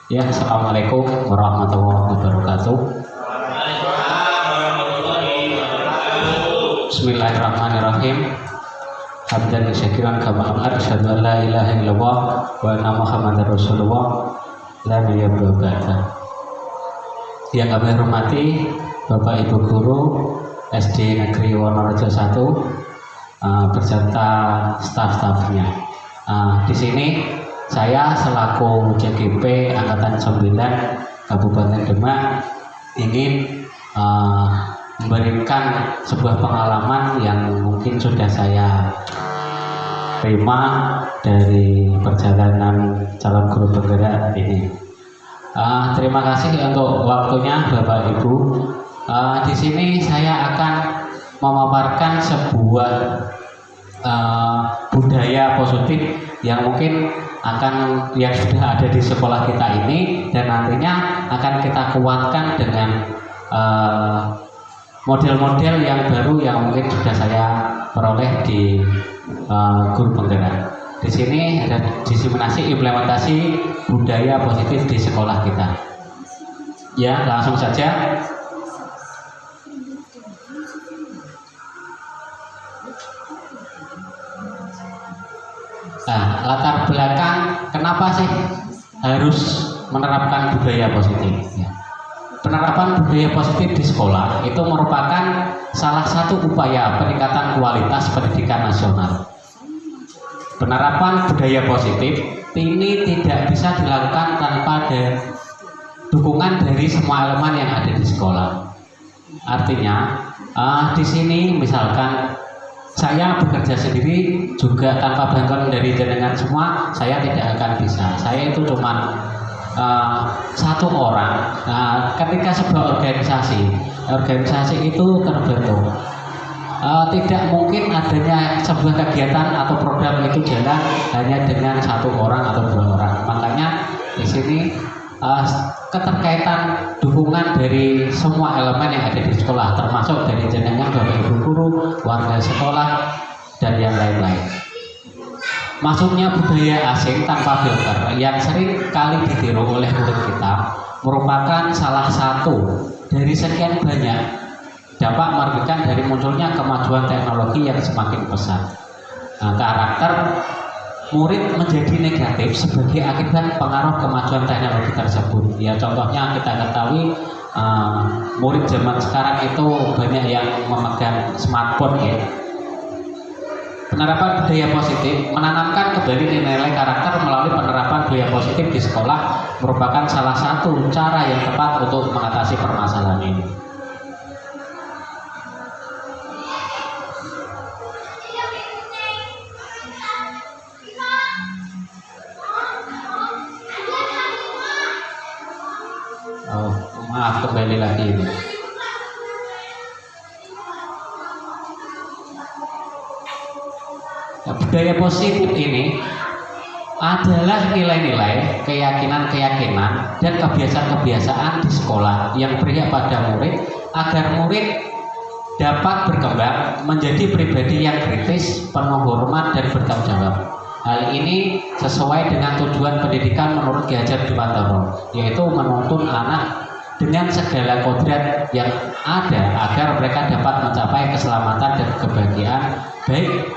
Ya, assalamualaikum warahmatullahi wabarakatuh. Bismillahirrahmanirrahim. Hamdan syakiran kama amar asyhadu an la ilaha illallah wa anna muhammadar rasulullah la nabiyya ba'da. Yang kami hormati Bapak Ibu guru SD Negeri Wonorejo 1 beserta staf-stafnya. Di sini saya selaku JGP Angkatan 9 Kabupaten Demak ingin memberikan sebuah pengalaman yang mungkin sudah saya terima dari perjalanan calon guru penggerak ini. Terima kasih untuk waktunya Bapak Ibu. Di sini saya akan memaparkan sebuah budaya positif yang mungkin yang sudah ada di sekolah kita ini dan nantinya akan kita kuatkan dengan model-model yang baru yang mungkin sudah saya peroleh di guru penggerak. Di sini ada diseminasi implementasi budaya positif di sekolah kita. Ya, langsung saja. Nah, latar belakang kenapa sih harus menerapkan budaya positif? Ya. Penerapan budaya positif di sekolah itu merupakan salah satu upaya peningkatan kualitas pendidikan nasional. Penerapan budaya positif ini tidak bisa dilakukan tanpa ada dukungan dari semua elemen yang ada di sekolah. Artinya, di sini misalkan saya bekerja sendiri juga tanpa bantuan dari jenengan semua, saya tidak akan bisa. Saya itu cuma satu orang. Ketika sebuah organisasi itu terbentuk, tidak mungkin adanya sebuah kegiatan atau program itu jalan hanya dengan satu orang atau dua orang. Makanya di sini keterkaitan dukungan dari semua elemen yang ada di sekolah, termasuk dari jenengan Bapak Ibu guru, warga sekolah, dan yang lain-lain. Masuknya budaya asing tanpa filter yang sering kali ditiru oleh murid kita merupakan salah satu dari sekian banyak dampak merugikan dari munculnya kemajuan teknologi yang semakin pesat. Karakter murid menjadi negatif sebagai akibat pengaruh kemajuan teknologi tersebut. Ya, contohnya kita ketahui murid zaman sekarang itu banyak yang memegang smartphone ya. Penerapan budaya positif menanamkan kembali nilai-nilai karakter melalui penerapan budaya positif di sekolah merupakan salah satu cara yang tepat untuk mengatasi permasalahan ini. Maaf, kembali lagi ini. Budaya positif ini adalah nilai-nilai, keyakinan-keyakinan, dan kebiasaan-kebiasaan di sekolah yang berpihak pada murid agar murid dapat berkembang menjadi pribadi yang kritis, penuh hormat, dan bertanggung jawab. Hal ini sesuai dengan tujuan pendidikan menurut Ki Hajar Dewantara, yaitu menuntun anak dengan segala kodrat yang ada agar mereka dapat mencapai keselamatan dan kebahagiaan baik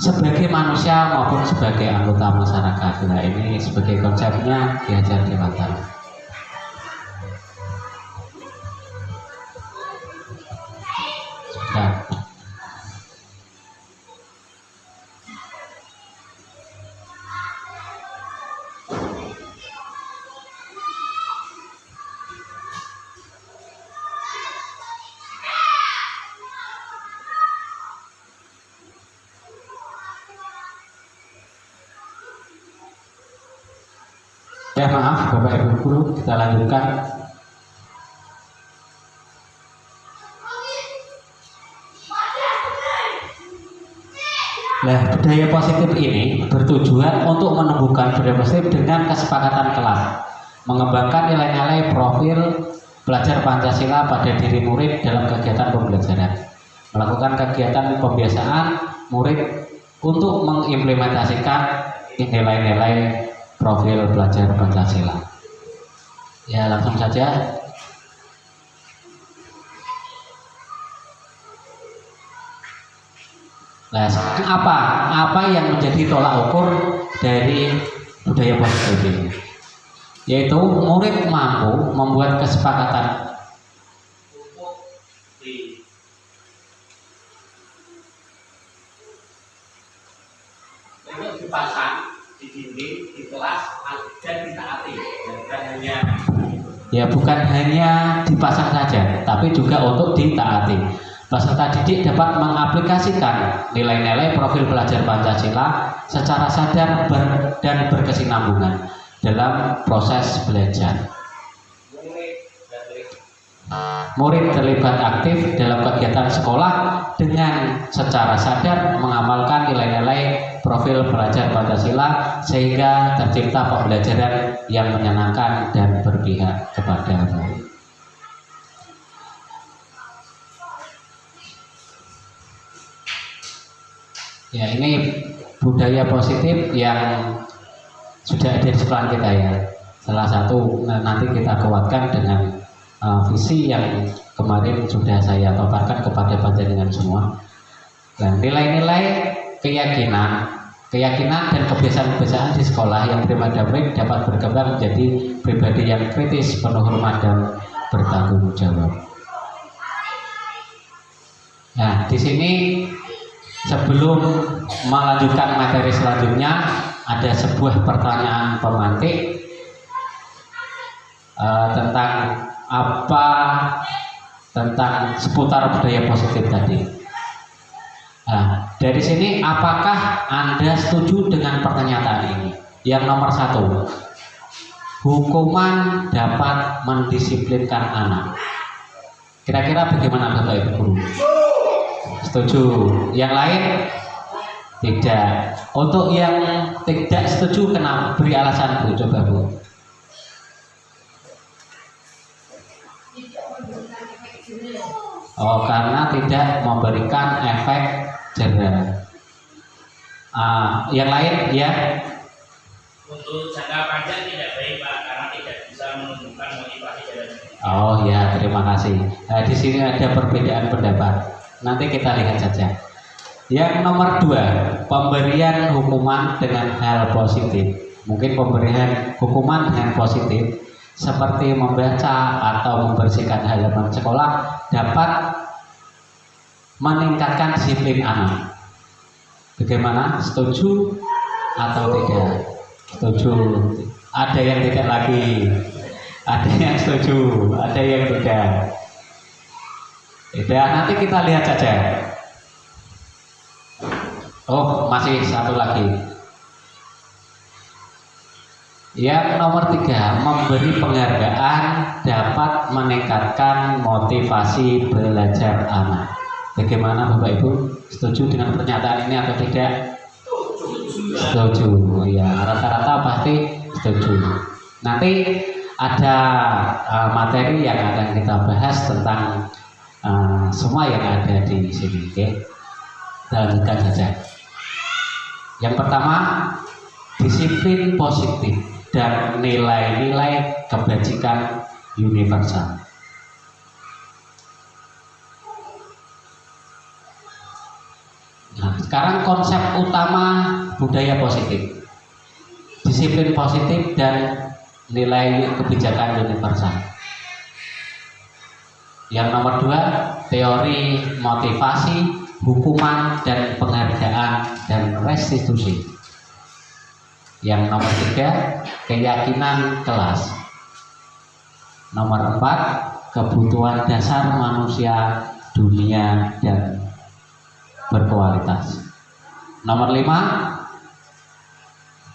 sebagai manusia maupun sebagai anggota masyarakat. Nah, ini sebagai konsepnya Ki Hajar Dewantara. Ya, maaf Bapak Ibu guru, kita lanjutkan. Nah, budaya positif ini bertujuan untuk menumbuhkan budaya positif dengan kesepakatan kelas, mengembangkan nilai-nilai profil belajar Pancasila pada diri murid dalam kegiatan pembelajaran, melakukan kegiatan pembiasaan murid untuk mengimplementasikan nilai-nilai profil belajar Pancasila. Ya, langsung saja. Nah, apa yang menjadi tolak ukur dari budaya positif ini? Yaitu murid mampu membuat kesepakatan untuk dipasang di dinding, di kelas, dan ditaati. Bukan hanya dipasang saja, tapi juga untuk ditaati. Peserta didik dapat mengaplikasikan nilai-nilai profil belajar Pancasila secara sadar dan berkesinambungan dalam proses belajar. Murid terlibat aktif dalam kegiatan sekolah dengan secara sadar mengamalkan nilai-nilai profil belajar Pancasila sehingga tercipta pembelajaran yang menyenangkan dan berpihak kepada murid. Ya, ini budaya positif yang sudah ada di sekolah kita ya. Salah satu nanti kita kuatkan dengan visi yang kemarin sudah saya paparkan kepada panjenengan semua. Dan nilai-nilai keyakinan dan kebiasaan-kebiasaan di sekolah yang prima murid dapat berkembang menjadi pribadi yang kritis, penuh hormat dan bertanggung jawab. Nah, di sini sebelum melanjutkan materi selanjutnya, ada sebuah pertanyaan pemantik tentang seputar budaya positif tadi. Nah, dari sini apakah Anda setuju dengan pernyataan ini? Yang nomor 1, hukuman dapat mendisiplinkan anak. Kira-kira bagaimana Bapak Ibu Guru? Setuju. Yang lain tidak. Untuk yang tidak setuju, kenapa? Beri alasan Bu, coba Bu. Oh, karena tidak memberikan efek jerah. Yang lain ya? Untuk jangka panjang tidak baik Pak, karena tidak bisa menumbuhkan motivasi dalam. Oh ya, terima kasih. Nah, di sini ada perbedaan pendapat. Nanti kita lihat saja. Yang nomor 2, pemberian hukuman dengan hal positif. Mungkin pemberian hukuman dengan positif seperti membaca atau membersihkan halaman sekolah dapat meningkatkan disiplin anak. Bagaimana? Setuju atau tidak? Setuju. Ada yang tidak lagi. Ada yang setuju, ada yang tidak. Tidak, nanti kita lihat saja. Oh, masih satu lagi. Yang nomor 3, memberi penghargaan dapat meningkatkan motivasi belajar anak. Bagaimana Bapak Ibu? Setuju dengan pernyataan ini atau tidak? Setuju. Ya, rata-rata pasti setuju. Nanti ada materi yang akan kita bahas tentang semua yang ada di sini, oke? Kita lanjutkan saja. Yang pertama, disiplin positif dan nilai-nilai kebajikan universal. Nah, sekarang konsep utama budaya positif, disiplin positif dan nilai kebijakan universal. Yang nomor 2, teori motivasi, hukuman dan penghargaan dan restitusi. Yang nomor 3, keyakinan kelas. Nomor 4, kebutuhan dasar manusia, dunia dan berkualitas. Nomor 5,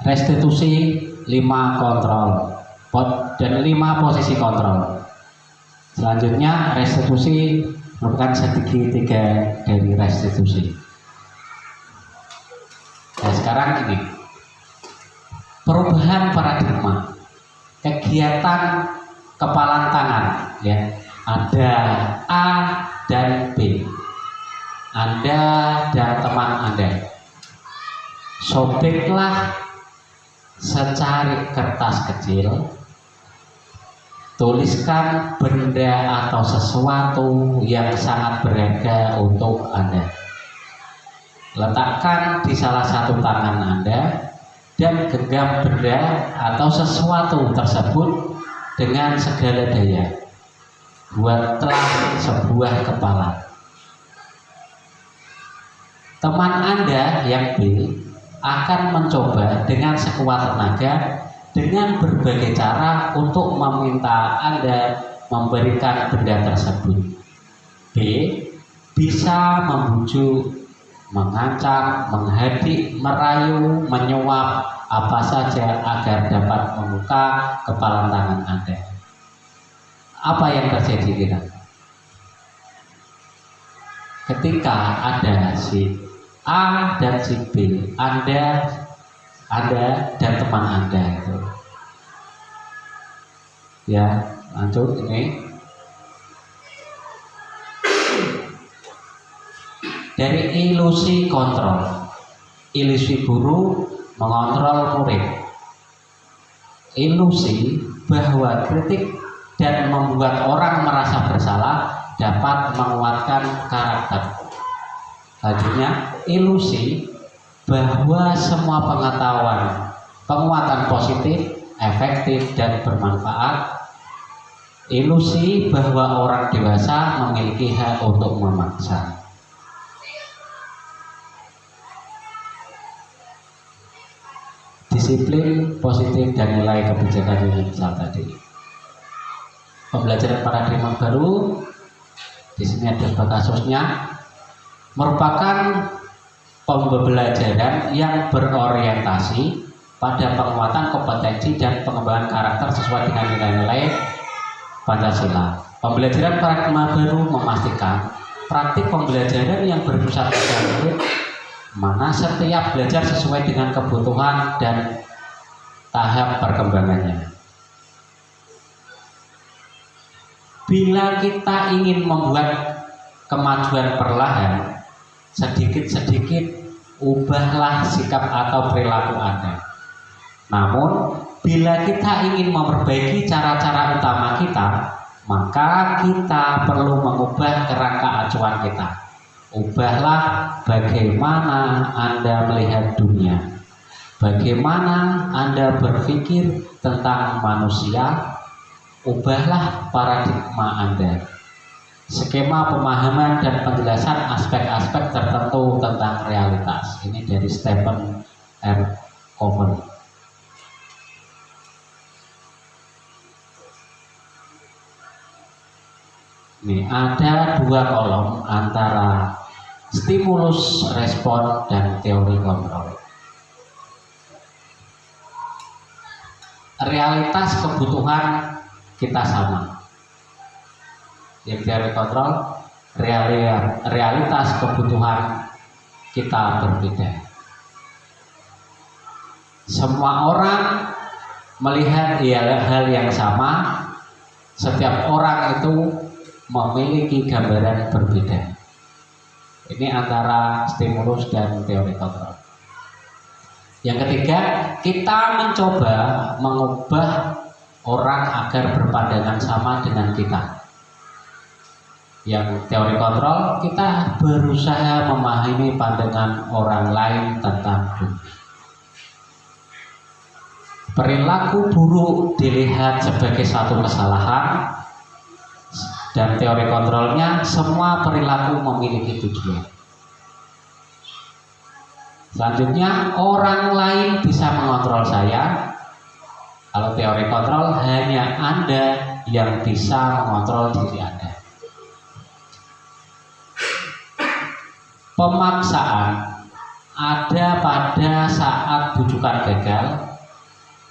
restitusi, 5 kontrol dan 5 posisi kontrol. Selanjutnya restitusi merupakan segitiga dari restitusi. Nah, sekarang ini perubahan paradigma, kegiatan kepalan tangan, ya. Ada A dan B. Anda dan teman Anda sobeklah secari kertas kecil Tuliskan benda atau sesuatu yang sangat berharga untuk Anda. Letakkan di salah satu tangan Anda dan genggam benda atau sesuatu tersebut dengan segala daya. Buatlah sebuah kepala. Teman Anda yang B akan mencoba dengan sekuat tenaga dengan berbagai cara untuk meminta Anda memberikan benda tersebut. B bisa membujuk, mengancam, menghadik, merayu, menyuap, apa saja agar dapat membuka kepala tangan Anda. Apa yang terjadi kita? Ketika ada si A dan si B, Anda dan teman Anda itu. Ya, lanjut ini. Dari ilusi kontrol. Ilusi guru mengontrol murid. Ilusi bahwa kritik dan membuat orang merasa bersalah dapat menguatkan karakter. Selanjutnya, ilusi bahwa semua pengetahuan, penguatan positif, efektif, dan bermanfaat. Ilusi bahwa orang dewasa memiliki hak untuk memaksa. Disiplin positif dan nilai kebijakan universal tadi. Pembelajaran paradigma baru, di sini ada beberapa kasusnya, merupakan pembelajaran yang berorientasi pada penguatan kompetensi dan pengembangan karakter sesuai dengan nilai-nilai Pancasila. Pembelajaran paradigma baru memastikan praktik pembelajaran yang berpusat pada murid, mana setiap belajar sesuai dengan kebutuhan dan tahap perkembangannya. Bila kita ingin membuat kemajuan perlahan, sedikit-sedikit ubahlah sikap atau perilaku Anda. Namun, bila kita ingin memperbaiki cara-cara utama kita, maka kita perlu mengubah kerangka acuan kita. Ubahlah bagaimana Anda melihat dunia, bagaimana Anda berpikir tentang manusia. Ubahlah paradigma Anda, skema pemahaman dan penjelasan aspek-aspek tertentu tentang realitas. Ini dari Stephen R. Covey. Ini ada dua kolom antara stimulus, respon, dan teori kontrol. Realitas kebutuhan kita sama. Yang teori kontrol, realitas kebutuhan kita berbeda. Semua orang melihat hal yang sama. Setiap orang itu memiliki gambaran berbeda. Ini antara stimulus dan teori kontrol. Yang ketiga, kita mencoba mengubah orang agar berpandangan sama dengan kita. Yang teori kontrol, kita berusaha memahami pandangan orang lain tentang dunia. Perilaku buruk dilihat sebagai suatu kesalahan, dan teori kontrolnya semua perilaku memiliki tujuan. Selanjutnya, orang lain bisa mengontrol saya. Kalau teori kontrol, hanya Anda yang bisa mengontrol diri Anda. Pemaksaan ada pada saat bujukan gagal.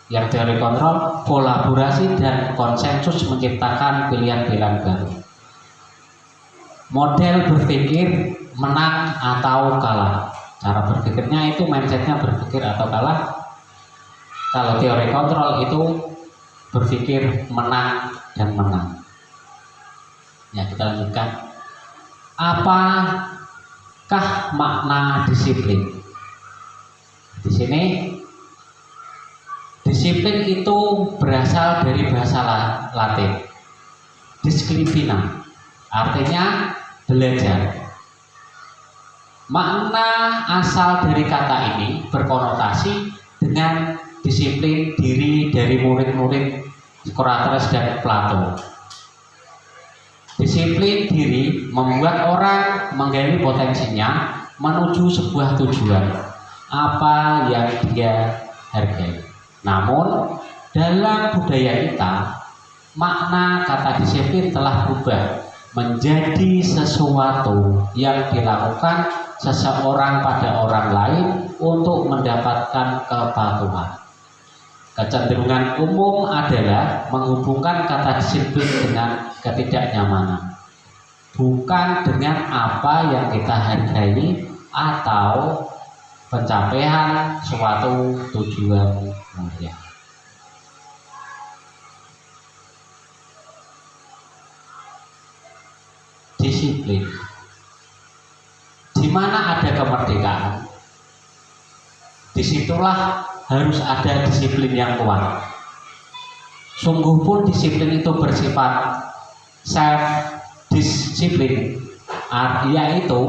Yang teori kontrol, kolaborasi dan konsensus menciptakan pilihan-pilihan baru. Model berpikir menang atau kalah. Cara berpikirnya itu mindsetnya berpikir atau kalah. Kalau teori kontrol itu berpikir menang dan menang. Ya, kita lanjutkan. Apakah makna disiplin? Di sini Disiplin itu berasal dari bahasa Latin, disciplina, artinya belajar. Makna asal dari kata ini berkonotasi dengan disiplin diri dari murid-murid Socrates dan Plato. Disiplin diri membuat orang menggali potensinya menuju sebuah tujuan apa yang dia hargai. Namun dalam budaya kita, makna kata disiplin telah berubah menjadi sesuatu yang dilakukan seseorang pada orang lain untuk mendapatkan kepatuhan. Kecenderungan umum adalah menghubungkan kata disiplin dengan ketidaknyamanan, bukan dengan apa yang kita hargai atau pencapaian suatu tujuan mulia. Disiplin. Di mana ada kemerdekaan, disitulah harus ada disiplin yang kuat. Sungguh pun disiplin itu bersifat self disiplin, yaitu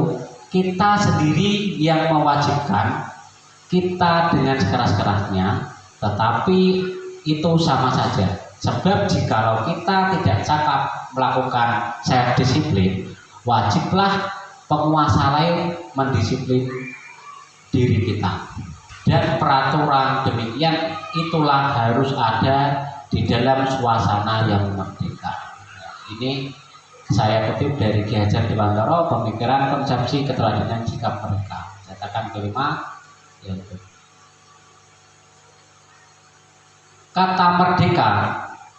kita sendiri yang mewajibkan kita dengan sekeras-kerasnya, tetapi itu sama saja. Sebab jikalau kita tidak cakap melakukan self disiplin, wajiblah penguasa lain mendisiplin diri kita. Dan peraturan demikian itulah harus ada di dalam suasana yang merdeka. Ini saya kutip dari Ki Hajar Dewantara, Pemikiran Konsepsi Keteladanan Sikap Merdeka, cetakan kelima. Kata merdeka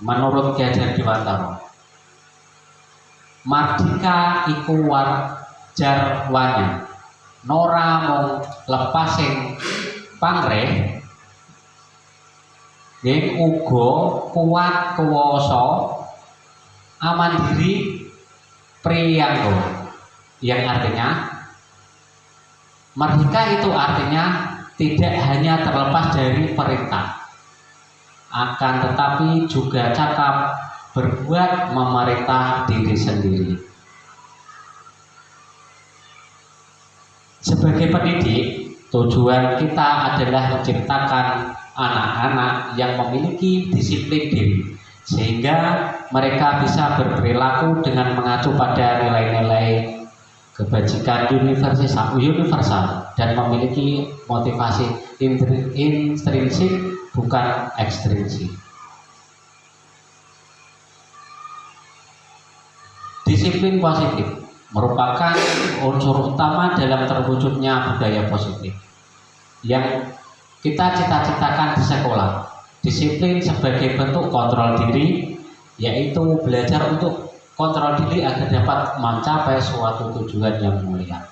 menurut Ki Hajar Dewantara, mardika iku wajar wanya, nora mung lepasing pangreh yen uga kuat kuwasa amandiri priyangga, yang artinya merdeka itu artinya tidak hanya terlepas dari perintah, akan tetapi juga cakap berbuat memerintah diri sendiri. Sebagai pendidik, tujuan kita adalah menciptakan anak-anak yang memiliki disiplin diri, sehingga mereka bisa berperilaku dengan mengacu pada nilai-nilai kebajikan universal dan memiliki motivasi intrinsik bukan ekstrinsik. Disiplin positif merupakan unsur utama dalam terwujudnya budaya positif yang kita cita-citakan di sekolah. Disiplin sebagai bentuk kontrol diri, yaitu belajar untuk kontrol diri agar dapat mencapai suatu tujuan yang mulia.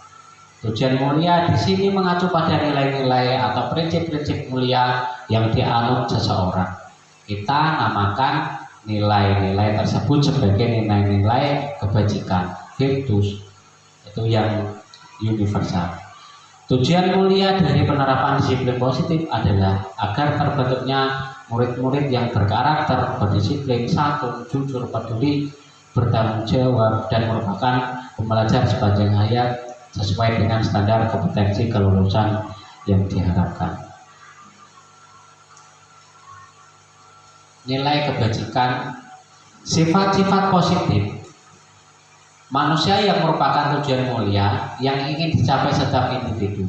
Tujuan mulia di sini mengacu pada nilai-nilai atau prinsip-prinsip mulia yang dianut seseorang. Kita namakan nilai-nilai tersebut sebagai nilai-nilai kebajikan, virtus, itu yang universal. Tujuan mulia dari penerapan disiplin positif adalah agar terbentuknya murid-murid yang berkarakter, berdisiplin, santun, jujur, peduli, bertanggung jawab, dan merupakan pembelajar sepanjang hayat sesuai dengan standar kompetensi kelulusan yang diharapkan. Nilai kebajikan, sifat-sifat positif manusia yang merupakan tujuan mulia yang ingin dicapai setiap individu.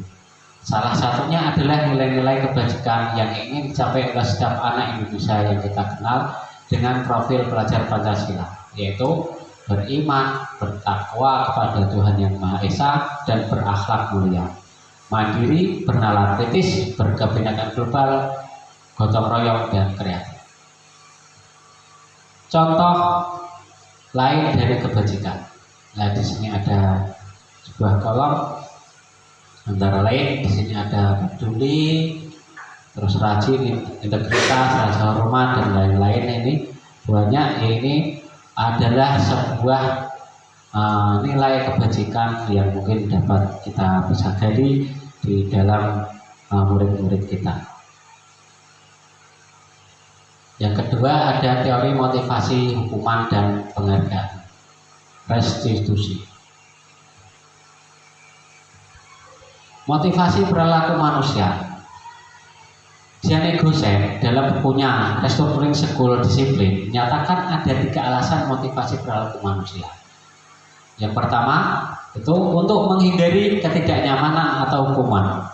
Salah satunya adalah nilai-nilai kebajikan yang ingin dicapai oleh setiap anak Indonesia yang kita kenal dengan profil pelajar Pancasila, yaitu beriman, bertakwa kepada Tuhan Yang Maha Esa, dan berakhlak mulia, mandiri, bernalar kritis, berkebinekaan global, gotong royong, dan kreatif. Contoh lain dari kebajikan. Nah, di sini ada sebuah kolom, antara lain di sini ada peduli, terus rajin, integritas, rasa hormat, dan lain-lain. Ini banyak. Ini adalah sebuah nilai kebajikan yang mungkin dapat kita bisa gali di dalam murid-murid kita. Yang kedua ada teori motivasi hukuman dan penghargaan, restitusi. Motivasi perilaku manusia. Gianni Gosen dalam bukunya Restructuring School Discipline menyatakan ada 3 alasan motivasi perilaku manusia. Yang pertama itu untuk menghindari ketidaknyamanan atau hukuman.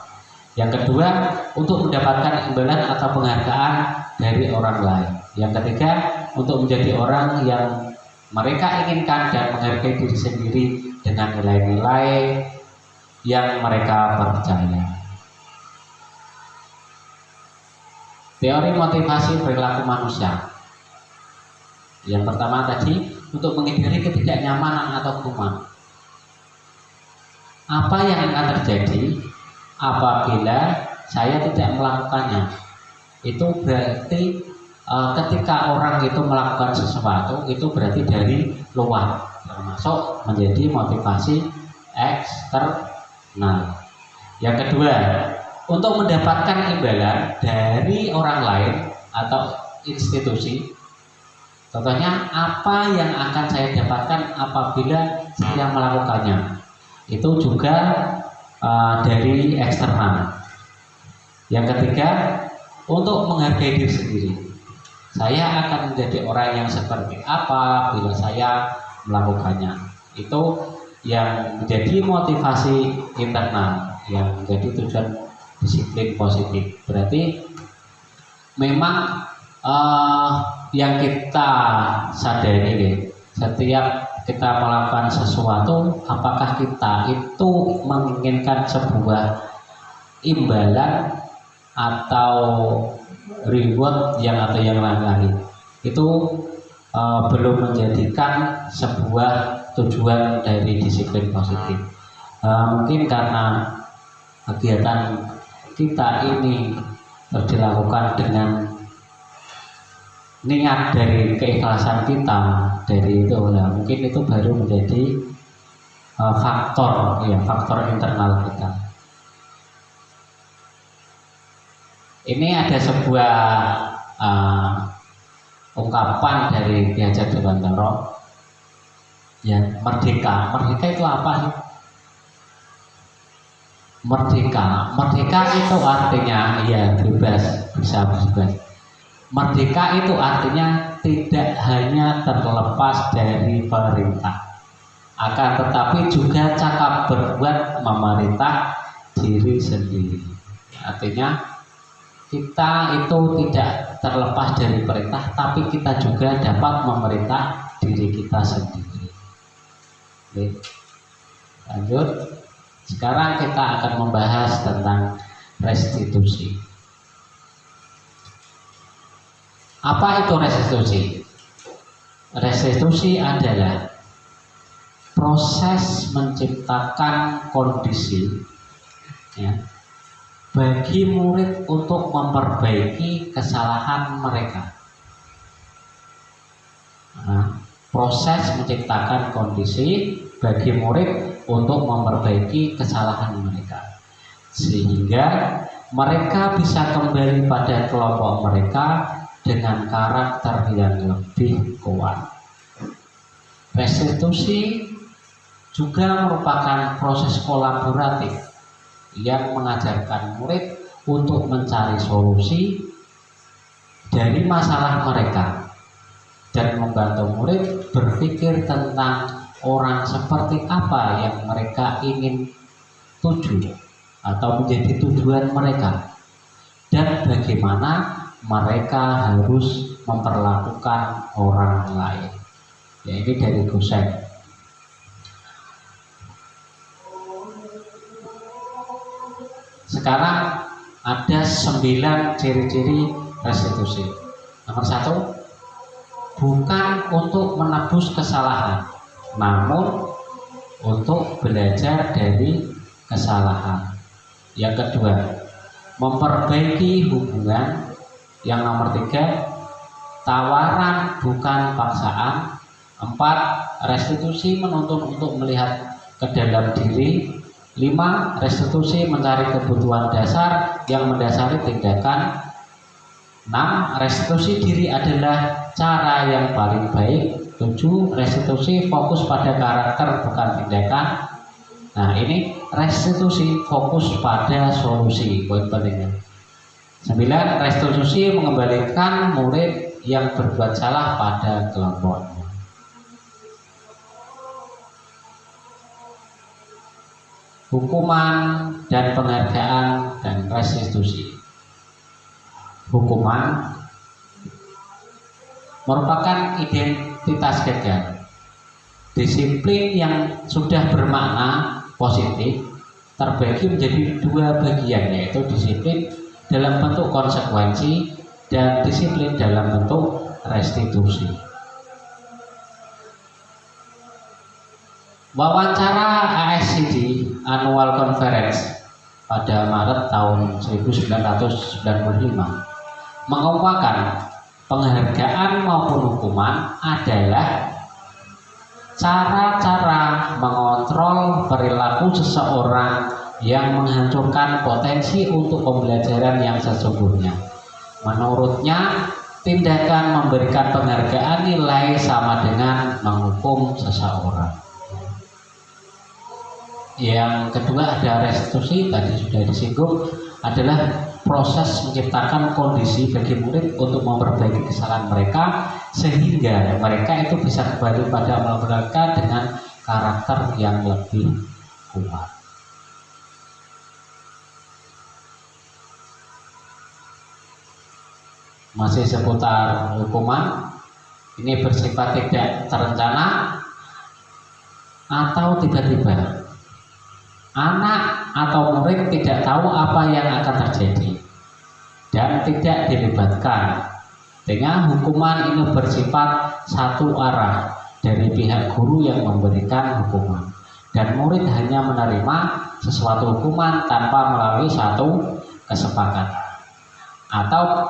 Yang kedua untuk mendapatkan imbalan atau penghargaan dari orang lain. Yang ketiga untuk menjadi orang yang mereka inginkan dan menghargai diri sendiri dengan nilai-nilai yang mereka percaya. Teori motivasi perilaku manusia. Yang pertama tadi untuk menghindari ketidaknyamanan atau hukuman. Apa yang akan terjadi apabila saya tidak melakukannya? Itu berarti ketika orang itu melakukan sesuatu itu berarti dari luar, termasuk menjadi motivasi eksternal. Yang kedua, untuk mendapatkan imbalan dari orang lain atau institusi. Contohnya, apa yang akan saya dapatkan apabila saya melakukannya? Itu juga dari eksternal. Yang ketiga, untuk menghargai diri sendiri. Saya akan menjadi orang yang seperti apa bila saya melakukannya. Itu yang menjadi motivasi internal, yang menjadi tujuan disiplin positif. Berarti memang yang kita sadari, setiap kita melakukan sesuatu, apakah kita itu menginginkan sebuah imbalan atau reward atau yang lain-lain, itu belum menjadikan sebuah tujuan dari disiplin positif. Mungkin karena kegiatan kita ini dilakukan dengan niat dari keikhlasan kita, dari itu mungkin itu baru menjadi faktor internal kita. Ini ada sebuah ungkapan dari Ki Hajar Dewantara, ya, merdeka itu apa sih? Merdeka itu artinya ya bebas, bisa bebas. Merdeka itu artinya tidak hanya terlepas dari perintah, akan tetapi juga cakap berbuat memerintah diri sendiri. Artinya kita itu tidak terlepas dari perintah, tapi kita juga dapat memerintah diri kita sendiri. Oke. Lanjut. Sekarang kita akan membahas tentang restitusi. Apa itu restitusi? Restitusi adalah proses menciptakan kondisi, ya, bagi murid untuk memperbaiki kesalahan mereka. Proses menciptakan kondisi bagi murid untuk memperbaiki kesalahan mereka, sehingga mereka bisa kembali pada kelompok mereka dengan karakter yang lebih kuat. Restitusi juga merupakan proses kolaboratif yang mengajarkan murid untuk mencari solusi dari masalah mereka dan membantu murid berpikir tentang orang seperti apa yang mereka ingin tuju atau menjadi tujuan mereka, dan bagaimana mereka harus memperlakukan orang lain. Ya, ini dari Gosen. Sekarang ada 9 ciri-ciri restitusi. Nomor 1, bukan untuk menebus kesalahan, namun untuk belajar dari kesalahan. Yang kedua, memperbaiki hubungan. Yang nomor 3, tawaran bukan paksaan. 4, restitusi menuntun untuk melihat ke dalam diri. 5, restitusi mencari kebutuhan dasar yang mendasari tindakan. 6. Restitusi diri adalah cara yang paling baik. 7. Restitusi fokus pada karakter bukan tindakan. Nah, ini restitusi fokus pada solusi, poin pentingnya. 9. Restitusi mengembalikan murid yang berbuat salah pada kelompoknya. Hukuman dan penghargaan dan restitusi. Hukuman merupakan identitas gagal. Disiplin yang sudah bermakna positif terbagi menjadi dua bagian, yaitu disiplin dalam bentuk konsekuensi dan disiplin dalam bentuk restitusi. Wawancara ASCD Annual Conference pada Maret tahun 1995 mengumpulkan penghargaan maupun hukuman adalah cara-cara mengontrol perilaku seseorang yang menghancurkan potensi untuk pembelajaran yang sesungguhnya. Menurutnya, tindakan memberikan penghargaan nilai sama dengan menghukum seseorang. Yang kedua ada restitusi, tadi sudah disinggung, adalah proses menciptakan kondisi bagi murid untuk memperbaiki kesalahan mereka sehingga mereka itu bisa kembali pada amal mereka dengan karakter yang lebih kuat. Masih seputar hukuman, ini bersifat tidak terencana atau tiba-tiba. Anak atau murid tidak tahu apa yang akan terjadi dan tidak dilibatkan, sehingga hukuman ini bersifat satu arah dari pihak guru yang memberikan hukuman, dan murid hanya menerima sesuatu hukuman tanpa melalui satu kesepakatan atau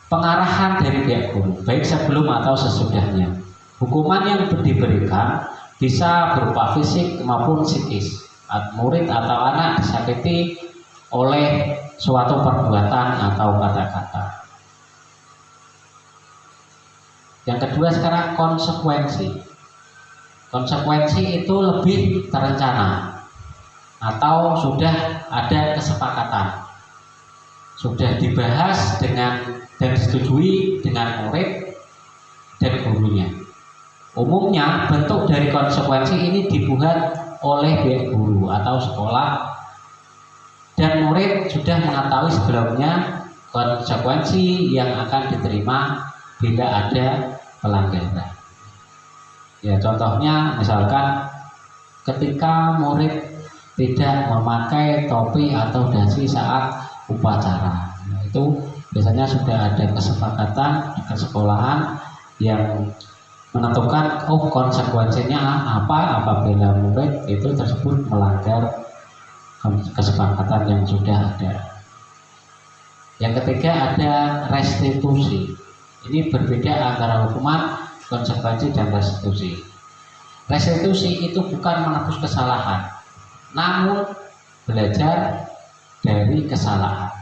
pengarahan dari pihak guru, baik sebelum atau sesudahnya. Hukuman yang diberikan bisa berupa fisik maupun psikis. Murid atau anak disakiti oleh suatu perbuatan atau kata-kata. Yang kedua sekarang konsekuensi. Konsekuensi itu lebih terencana atau sudah ada kesepakatan, sudah dibahas dengan dan disetujui dengan murid dan gurunya. Umumnya bentuk dari konsekuensi ini dibuat oleh pihak guru atau sekolah, dan murid sudah mengetahui sebelumnya konsekuensi yang akan diterima bila ada pelanggaran. Ya, contohnya misalkan ketika murid tidak memakai topi atau dasi saat upacara, itu biasanya sudah ada kesepakatan dengan sekolahan yang menentukan konsekuensinya apa apabila murid itu tersebut melanggar kesepakatan yang sudah ada. Yang ketiga ada restitusi. Ini berbeda antara hukuman, konsekuensi dan restitusi. Restitusi itu bukan menebus kesalahan, namun belajar dari kesalahan.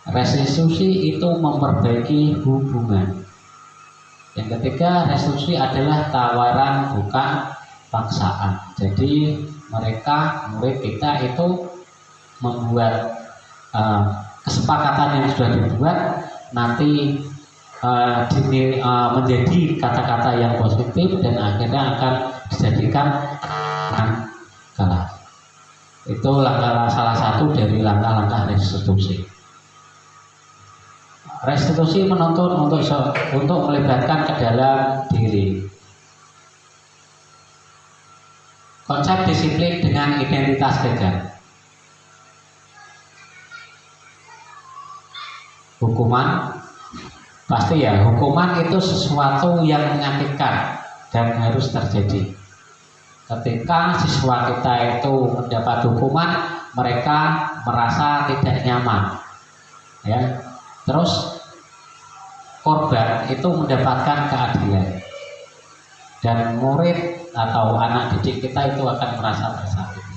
Restitusi itu memperbaiki hubungan. Yang ketiga, restitusi adalah tawaran bukan paksaan. Jadi mereka, murid kita itu membuat kesepakatan yang sudah dibuat nanti menjadi kata-kata yang positif dan akhirnya akan dijadikan kelas. Itu salah satu dari langkah-langkah restitusi. Restitusi menuntut untuk melibatkan ke dalam diri. Konsep disiplin dengan identitas gagal. Hukuman, pasti ya, hukuman itu sesuatu yang menyakitkan dan harus terjadi. Ketika siswa kita itu mendapat hukuman, mereka merasa tidak nyaman, ya. Terus korban itu mendapatkan keadilan, dan murid atau anak didik kita itu akan merasa tersakiti.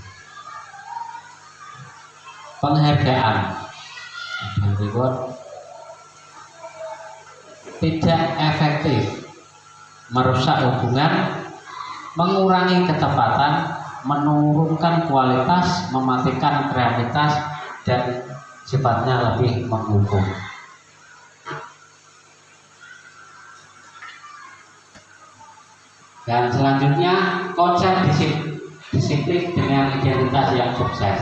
penghargaan. Yang berikut, tidak efektif, merusak hubungan, mengurangi ketepatan, menurunkan kualitas, mematikan kreativitas, dan sifatnya lebih menghukum. Dan selanjutnya, konsep disiplin dengan identitas yang sukses.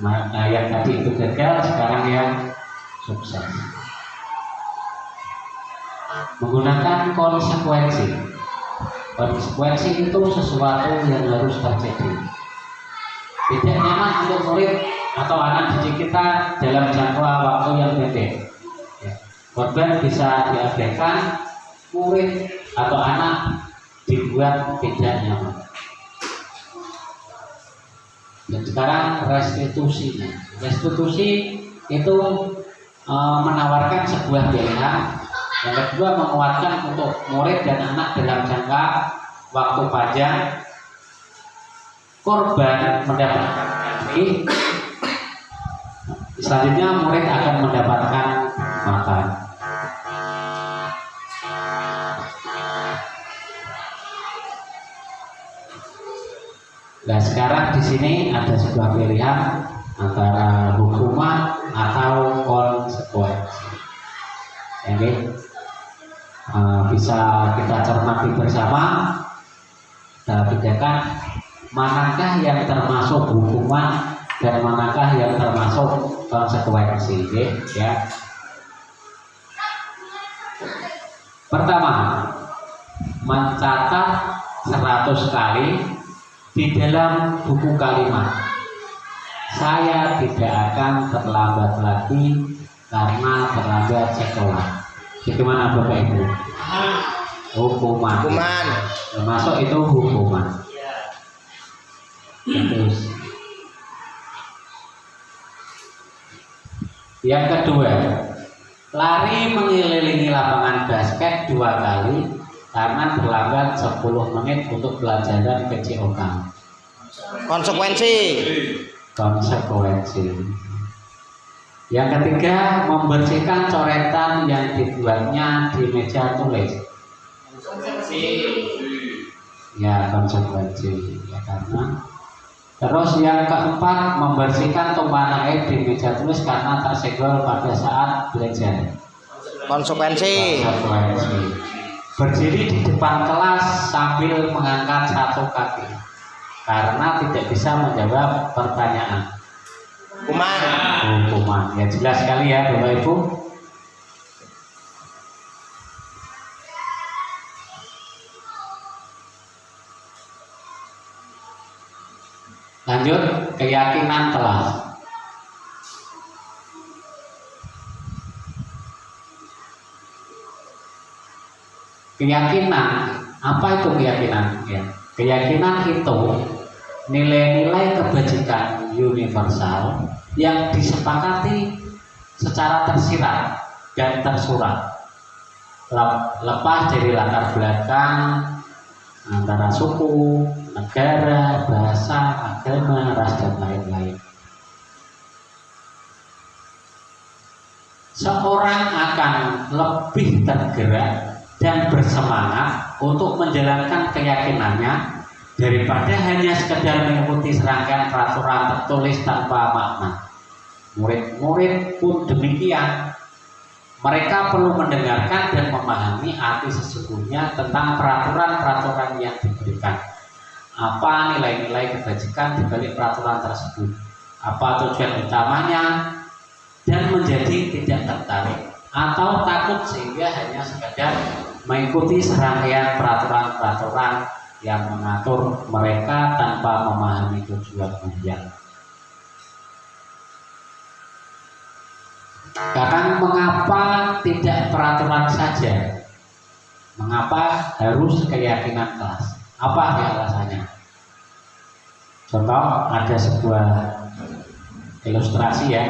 Nah, yang tadi itu gagal, sekarang yang sukses. Menggunakan konsekuensi. Konsekuensi itu sesuatu yang harus terjadi. Tidak nyaman untuk murid atau anak didik kita dalam jangka waktu yang pendek. Korban bisa diabaikan, murid atau anak dibuat tidak nyaman. Dan sekarang restitusinya. Restitusi itu menawarkan sebuah pilihan. Yang kedua, menguatkan untuk murid dan anak dalam jangka waktu panjang. Korban mendapatkan ganti. Selanjutnya murid akan mendapatkan makan. Nah, sekarang di sini ada sebuah pilihan antara hukuman atau konsekuensi. Ini bisa kita cermati bersama. Kita bedakan manakah yang termasuk hukuman dan manakah yang termasuk konsekuensi. Ya. Pertama, mencatat 100 kali di dalam buku kalimat, saya tidak akan terlambat lagi karena terlambat sekolah. Bagaimana Bapak Ibu? Hukuman. Termasuk itu hukuman. Terus yang kedua, lari mengelilingi lapangan basket 2 kali karena terlambat 10 menit untuk pelajaran PCOK. Konsekuensi. Yang ketiga, membersihkan coretan yang dibuatnya di meja tulis. Konsekuensi. Ya, karena. Terus yang keempat, membersihkan tumpahan air di meja tulis karena tersenggol pada saat belajar. Konsekuensi. Berdiri di depan kelas sambil mengangkat 1 kaki karena tidak bisa menjawab pertanyaan. Hukuman. Ya, jelas sekali ya Bapak Ibu. Lanjut, keyakinan kelas. Keyakinan, apa itu keyakinan? Ya. Keyakinan itu nilai-nilai kebajikan universal yang disepakati secara tersirat dan tersurat, lepas dari latar belakang antara suku, negara, bahasa, agama, ras, dan lain-lain. Seorang akan lebih tergerak dan bersemangat untuk menjalankan keyakinannya daripada hanya sekedar mengikuti serangkaian peraturan tertulis tanpa makna. Murid-murid pun demikian. Mereka perlu mendengarkan dan memahami arti sesungguhnya tentang peraturan-peraturan yang diberikan. Apa nilai-nilai kebajikan di balik peraturan tersebut? Apa tujuan utamanya? Dan menjadi tidak tertarik atau takut sehingga hanya sekadar mengikuti serangkaian peraturan-peraturan yang mengatur mereka tanpa memahami tujuan mulia. Sekarang, mengapa tidak peraturan saja? Mengapa harus keyakinan kelas? Apa ya alasannya? Contoh, ada sebuah ilustrasi ya.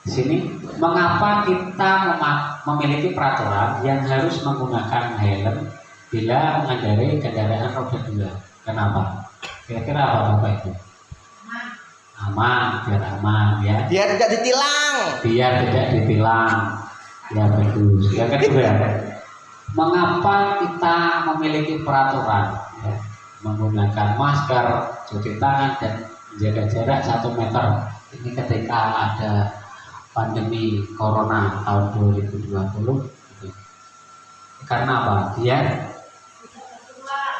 Di sini, mengapa kita memiliki peraturan yang harus menggunakan helm bila mengendarai kendaraan roda 2? Kenapa? Kira-kira apa Bapak Ibu? aman ya. Biar tidak ditilang. Biar tidak ditilang. Ya bagus. Yang kedua, mengapa kita memiliki peraturan ya, menggunakan masker, cuci tangan dan menjaga jarak 1 meter ini ketika ada pandemi corona tahun 2020? Karena apa? Biar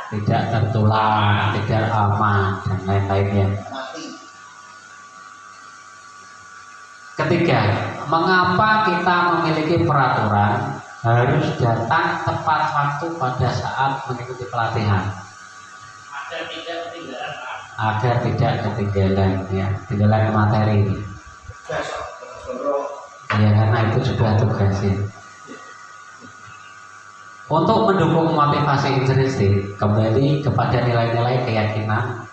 tidak tertular, tidak aman dan lain-lainnya. Ketiga, mengapa kita memiliki peraturan harus datang tepat waktu pada saat mengikuti pelatihan? Agar tidak ketinggalan ya, ketinggalan materi ini. Ya karena itu sudah tugasnya. Untuk mendukung motivasi intrinsik, kembali kepada nilai-nilai keyakinan.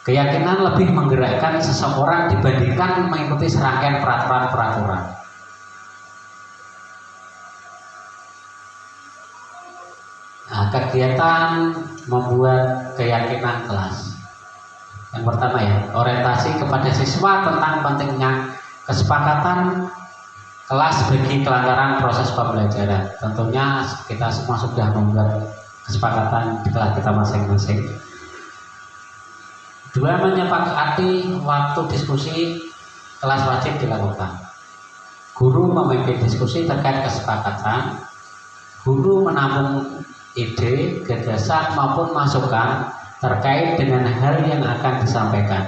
Keyakinan lebih menggerakkan seseorang dibandingkan mengikuti serangkaian peraturan-peraturan. Nah, kegiatan membuat keyakinan kelas. Yang pertama ya, orientasi kepada siswa tentang pentingnya kesepakatan kelas bagi kelancaran proses pembelajaran. Tentunya kita semua sudah membuat kesepakatan di kelas kita masing-masing. 2, menyepakati waktu diskusi kelas wajib dilakukan. Guru memimpin diskusi terkait kesepakatan. Guru menampung ide, gagasan maupun masukan terkait dengan hal yang akan disampaikan.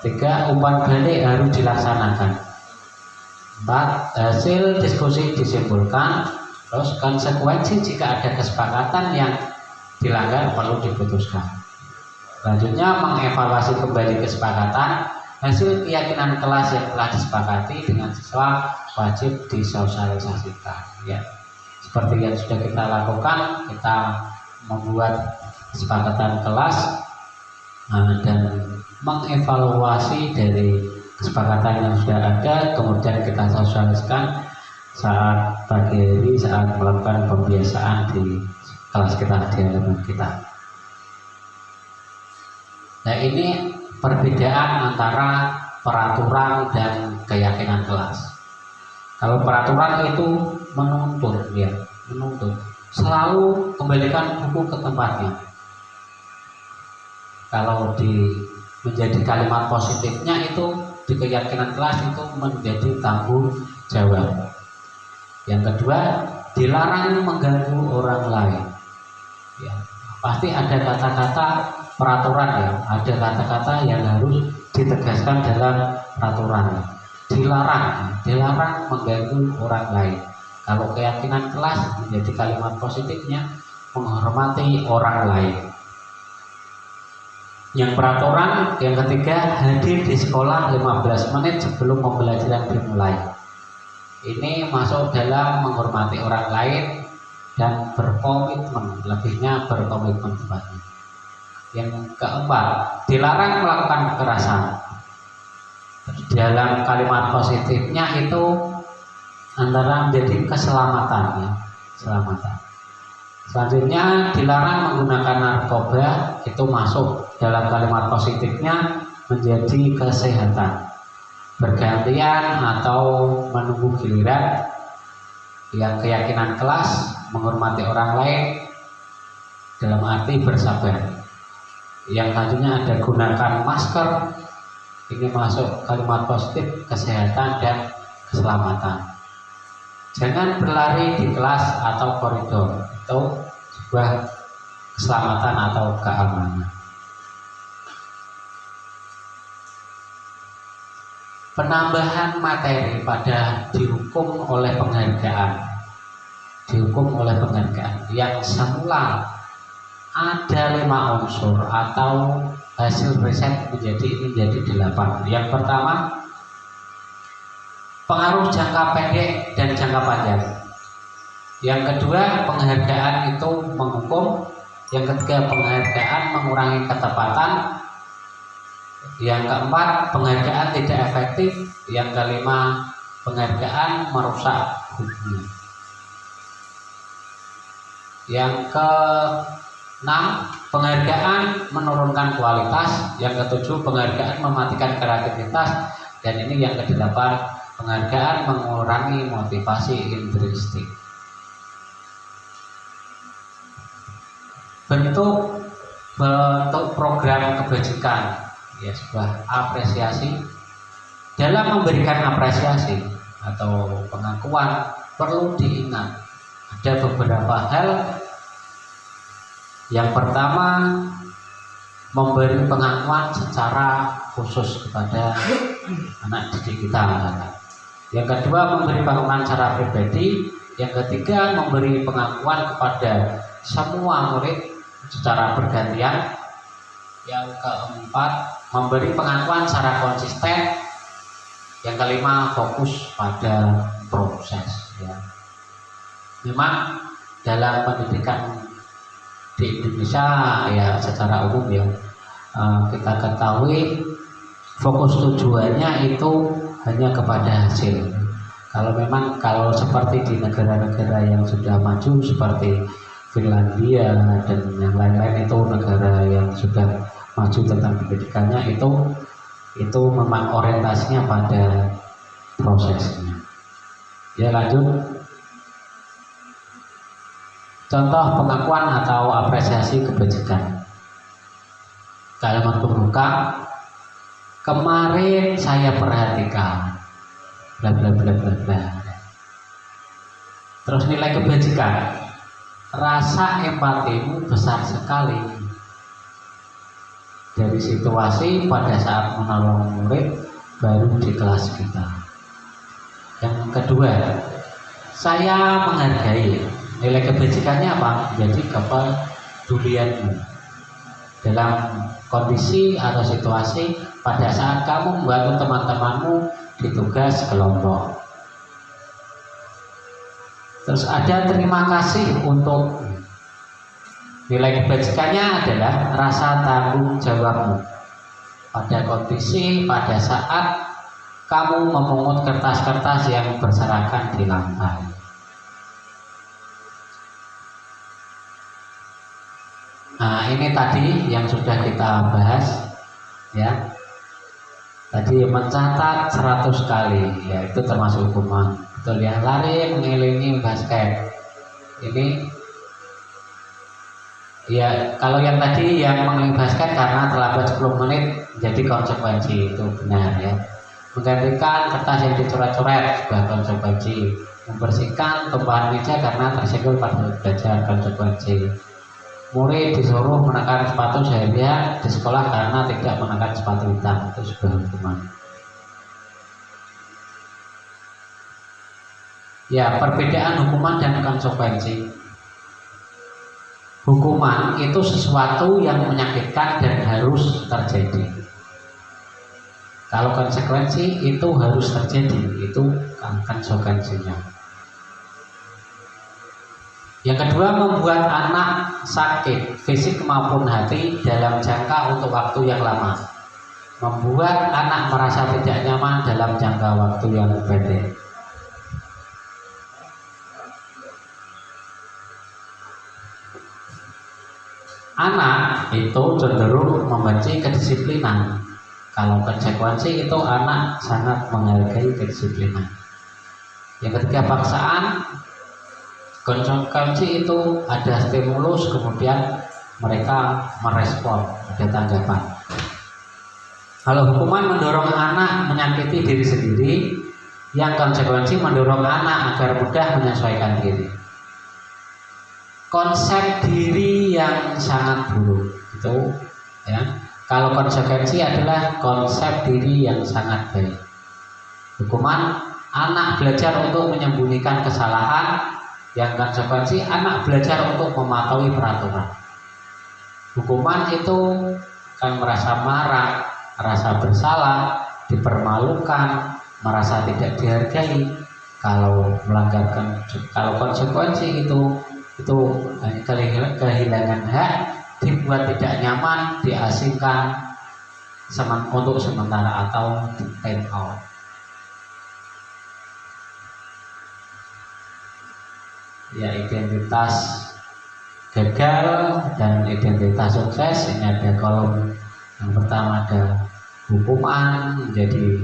3, umpan balik harus dilaksanakan. 4, hasil diskusi disimpulkan. Terus konsekuensi jika ada kesepakatan yang dilanggar perlu diputuskan. Selanjutnya, mengevaluasi kembali kesepakatan. Hasil keyakinan kelas yang telah disepakati dengan siswa wajib disosialisasikan ya. Seperti yang sudah kita lakukan, kita membuat kesepakatan kelas dan mengevaluasi dari kesepakatan yang sudah ada, kemudian kita sosialisasikan saat pagi hari, saat melakukan pembiasaan di kelas kita, di halaman kita. Nah, ini perbedaan antara peraturan dan keyakinan kelas. Kalau peraturan itu menuntut ya, menuntut selalu kembalikan buku ke tempatnya. Kalau menjadi kalimat positifnya itu di keyakinan kelas itu menjadi tanggung jawab. Yang kedua, dilarang mengganggu orang lain. Ya, pasti ada kata-kata peraturan ya, ada kata-kata yang harus ditegaskan dalam peraturan. Dilarang mengganggu orang lain. Kalau keyakinan kelas menjadi kalimat positifnya menghormati orang lain. Yang peraturan yang ketiga, hadir di sekolah 15 menit sebelum pembelajaran dimulai. Ini masuk dalam menghormati orang lain dan berkomitmen, lebihnya berkomitmen tepatnya. Yang keempat, dilarang melakukan kekerasan. Dalam kalimat positifnya itu antara menjadi keselamatan ya, keselamatan. Selanjutnya, dilarang menggunakan narkoba, itu masuk dalam kalimat positifnya menjadi kesehatan. Bergantian atau menunggu giliran. Yang keyakinan kelas menghormati orang lain dalam arti bersabar. Yang selanjutnya ada gunakan masker, ini masuk kalimat positif kesehatan dan keselamatan. Jangan berlari di kelas atau koridor, itu sebuah keselamatan atau keamanan. Penambahan materi pada dihukum oleh penghargaan. Yang semula ada 5 unsur atau hasil riset menjadi 8. Yang pertama, pengaruh jangka pendek dan jangka panjang. Yang kedua, penghargaan itu menghukum. Yang ketiga, penghargaan mengurangi ketepatan. Yang keempat, penghargaan tidak efektif. Yang kelima, penghargaan merusak hubungan. Yang Penghargaan menurunkan kualitas. Yang ketujuh, penghargaan mematikan kreativitas. Dan ini yang kedelapan, penghargaan mengurangi motivasi intrinsik. Bentuk program kebajikan, ya, sebuah apresiasi. Dalam memberikan apresiasi atau pengakuan perlu diingat ada beberapa hal. Yang pertama, memberi pengakuan secara khusus kepada anak didik kita misalkan. Yang kedua, memberi pengakuan secara pribadi. Yang ketiga, memberi pengakuan kepada semua murid secara bergantian. Yang keempat, memberi pengakuan secara konsisten. Yang kelima, fokus pada proses, ya. Memang dalam pendidikan di Indonesia, ya, secara umum, ya, kita ketahui fokus tujuannya itu hanya kepada hasil. Kalau seperti di negara-negara yang sudah maju seperti Finlandia dan yang lain-lain, itu negara yang sudah maju tentang pendidikannya, itu memang orientasinya pada prosesnya. Ya, lanjut. Contoh pengakuan atau apresiasi kebajikan. Kalimat pembuka, kemarin saya perhatikan bla bla bla bla bla. Terus nilai kebajikan, rasa empatimu besar sekali. Dari situasi pada saat menolong murid baru di kelas kita. Yang kedua, saya menghargai. Nilai kebajikannya apa? Jadi kepedulianmu dalam kondisi atau situasi pada saat kamu membantu teman-temanmu di tugas kelompok. Terus ada terima kasih untuk. Nilai kebajikannya adalah rasa tanggung jawabmu pada kondisi pada saat kamu memungut kertas-kertas yang berserakan di lantai. Nah, ini tadi yang sudah kita bahas, ya. Tadi mencatat 100 kali, ya, itu termasuk hukuman. Betul, ya, lari mengelilingi basket. Ini, ya, kalau yang tadi yang mengelilingi basket karena terlambat 10 menit jadi konsekuensi, itu benar, ya. Menggantikan kertas yang dicoret-coret sebuah konsekuensi. Membersihkan tumpahan meja karena tersenggol pada belajar, konsekuensi. Murid disuruh menekan sepatu seharian di sekolah karena tidak menekan sepatu hitam, itu sebuah hukuman. Ya, perbedaan hukuman dan konsekuensi. Hukuman itu sesuatu yang menyakitkan dan harus terjadi. Kalau konsekuensi itu harus terjadi, itu konsekuensinya. Yang kedua, membuat anak sakit fisik maupun hati dalam jangka untuk waktu yang lama. Membuat anak merasa tidak nyaman dalam jangka waktu yang pendek. Anak itu cenderung membenci kedisiplinan. Kalau konsekuensi itu anak sangat menghargai kedisiplinan. Yang ketiga, paksaan. Konsekuensi itu ada stimulus, kemudian mereka merespon, ada tanggapan. Kalau hukuman mendorong anak menyakiti diri sendiri, yang konsekuensi mendorong anak agar mudah menyesuaikan diri. Konsep diri yang sangat buruk itu, ya. Kalau konsekuensi adalah konsep diri yang sangat baik. Hukuman, anak belajar untuk menyembunyikan kesalahan. Yang konsekuensi, anak belajar untuk mematuhi peraturan. Hukuman itu akan merasa marah, merasa bersalah, dipermalukan, merasa tidak dihargai. Kalau konsekuensi itu kehilangan hak, dibuat tidak nyaman, diasingkan untuk sementara atau time out. Ya, identitas gagal dan identitas sukses. Ini ada kolom yang pertama ada hukuman, jadi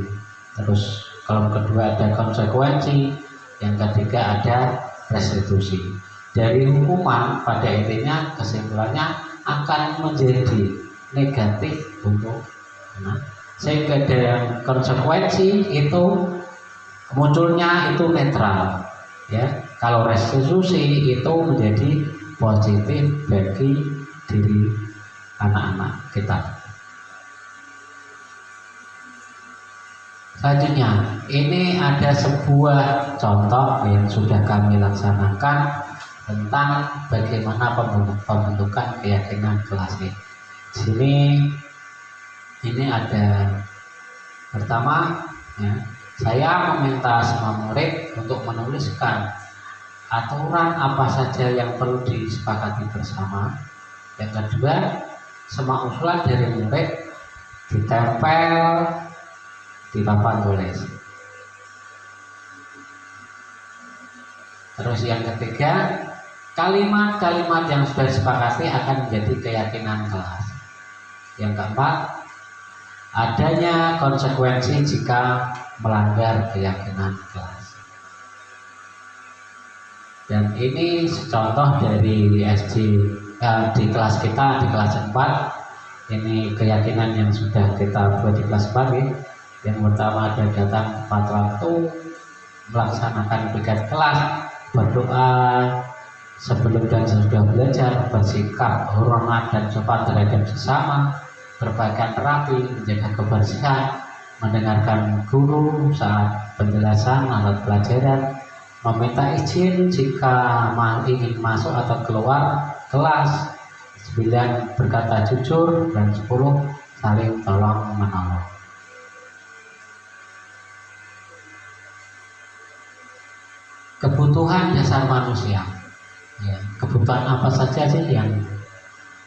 terus kolom kedua ada konsekuensi, yang ketiga ada restitusi. Dari hukuman pada intinya kesimpulannya akan menjadi negatif untuk anak, sehingga dari konsekuensi itu munculnya itu netral ya. Kalau restitusi itu menjadi positif bagi diri anak-anak kita. Selanjutnya, ini ada sebuah contoh yang sudah kami laksanakan tentang bagaimana pembentukan keyakinan kelas ini. Sini ini ada pertama ya, saya meminta semua murid untuk menuliskan aturan apa saja yang perlu disepakati bersama. Yang kedua, semua usulan dari murid ditempel di papan tulis. Terus yang ketiga, kalimat-kalimat yang sudah disepakati akan menjadi keyakinan kelas. Yang keempat, adanya konsekuensi jika melanggar keyakinan kelas. Dan ini contoh dari di kelas kita, di kelas 4. Ini keyakinan yang sudah kita buat di kelas 4 ya. Yang pertama ada datang tepat waktu, melaksanakan piket kelas, berdoa sebelum dan sesudah belajar, bersikap hormat dan sopan terhadap sesama, berpakaian rapi, menjaga kebersihan, mendengarkan guru saat penjelasan atau pelajaran, meminta izin jika ingin masuk atau keluar kelas, 9 berkata jujur, dan 10 saling tolong menolong. Kebutuhan dasar manusia ya, kebutuhan apa saja sih yang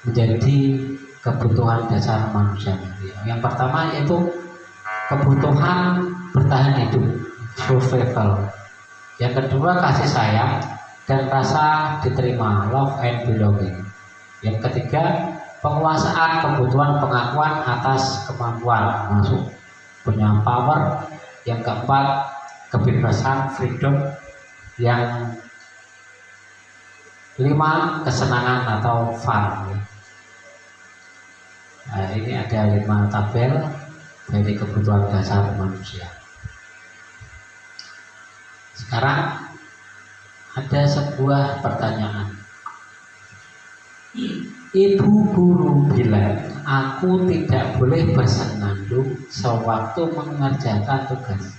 menjadi kebutuhan dasar manusia ya. Yang pertama yaitu kebutuhan bertahan hidup, survival. Yang kedua kasih sayang dan rasa diterima, love and belonging. Yang ketiga penguasaan, kebutuhan pengakuan atas kemampuan, masuk punya power. Yang keempat kebebasan, freedom. Yang 5 kesenangan atau fun. Nah, ini ada 5 tabel dari kebutuhan dasar manusia. Sekarang ada sebuah pertanyaan. Ibu guru bilang aku tidak boleh bersenandung sewaktu mengerjakan tugas.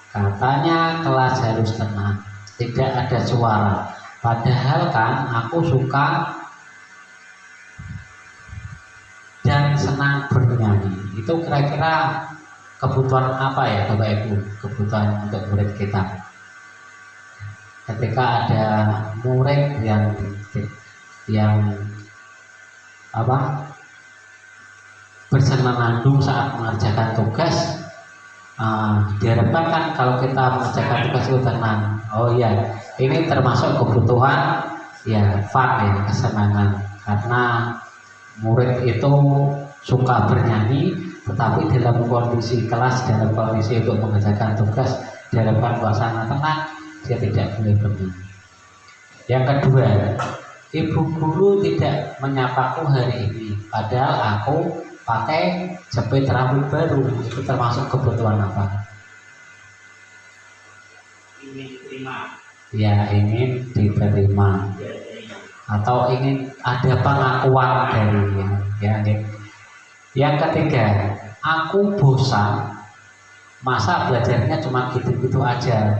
Katanya kelas harus tenang, tidak ada suara. Padahal kan aku suka dan senang bernyanyi. Itu kira-kira kebutuhan apa ya Bapak Ibu? Kebutuhan untuk murid kita. Ketika ada murid yang bersenandung saat mengerjakan tugas, diharapkan kan kalau kita mengerjakan tugas itu tenang. Oh iya, ini termasuk kebutuhan ya fun ya, kesenangan. Karena murid itu suka bernyanyi, tetapi dalam kondisi kelas, dalam kondisi untuk mengerjakan tugas, diharapkan suasana tenang, dia tidak boleh bernyanyi. Yang kedua, ibu guru tidak menyapaku hari ini, padahal aku pakai jepit rambut baru. Itu termasuk kebutuhan apa? Ingin diterima. Ya, ingin diterima. Atau ingin ada pengakuan dari ya. Yang ketiga, aku bosan, masa belajarnya cuma gitu-gitu aja,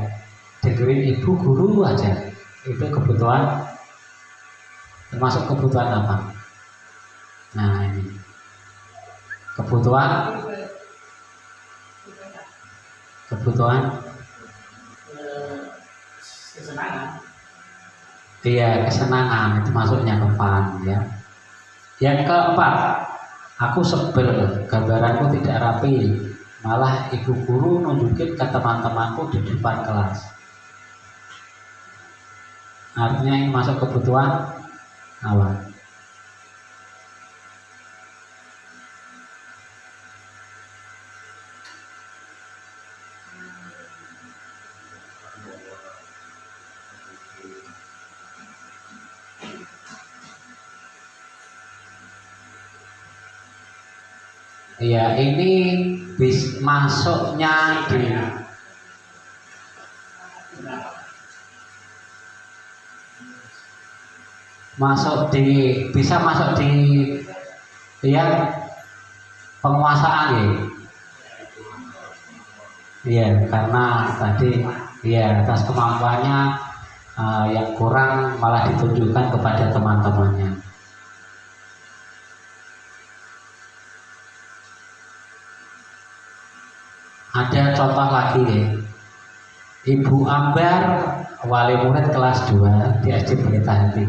dengerin ibu guru aja. Itu kebutuhan, termasuk kebutuhan apa? Nah ini kebutuhan Kesenangan. iya, kesenangan, itu masuknya ke fun ya. Yang keempat, aku sebel, gambaranku tidak rapi, malah ibu guru nunjukin ke teman-temanku di depan kelas. Artinya ini masuk kebutuhan Apa? Ya ini masuknya di bisa masuk di ya penguasaan ya. Iya, karena tadi ya atas kemampuannya yang kurang malah ditunjukkan kepada teman-temannya. Ada contoh lagi ya. Ibu Ambar, wali murid kelas 2 di SD Belitanti,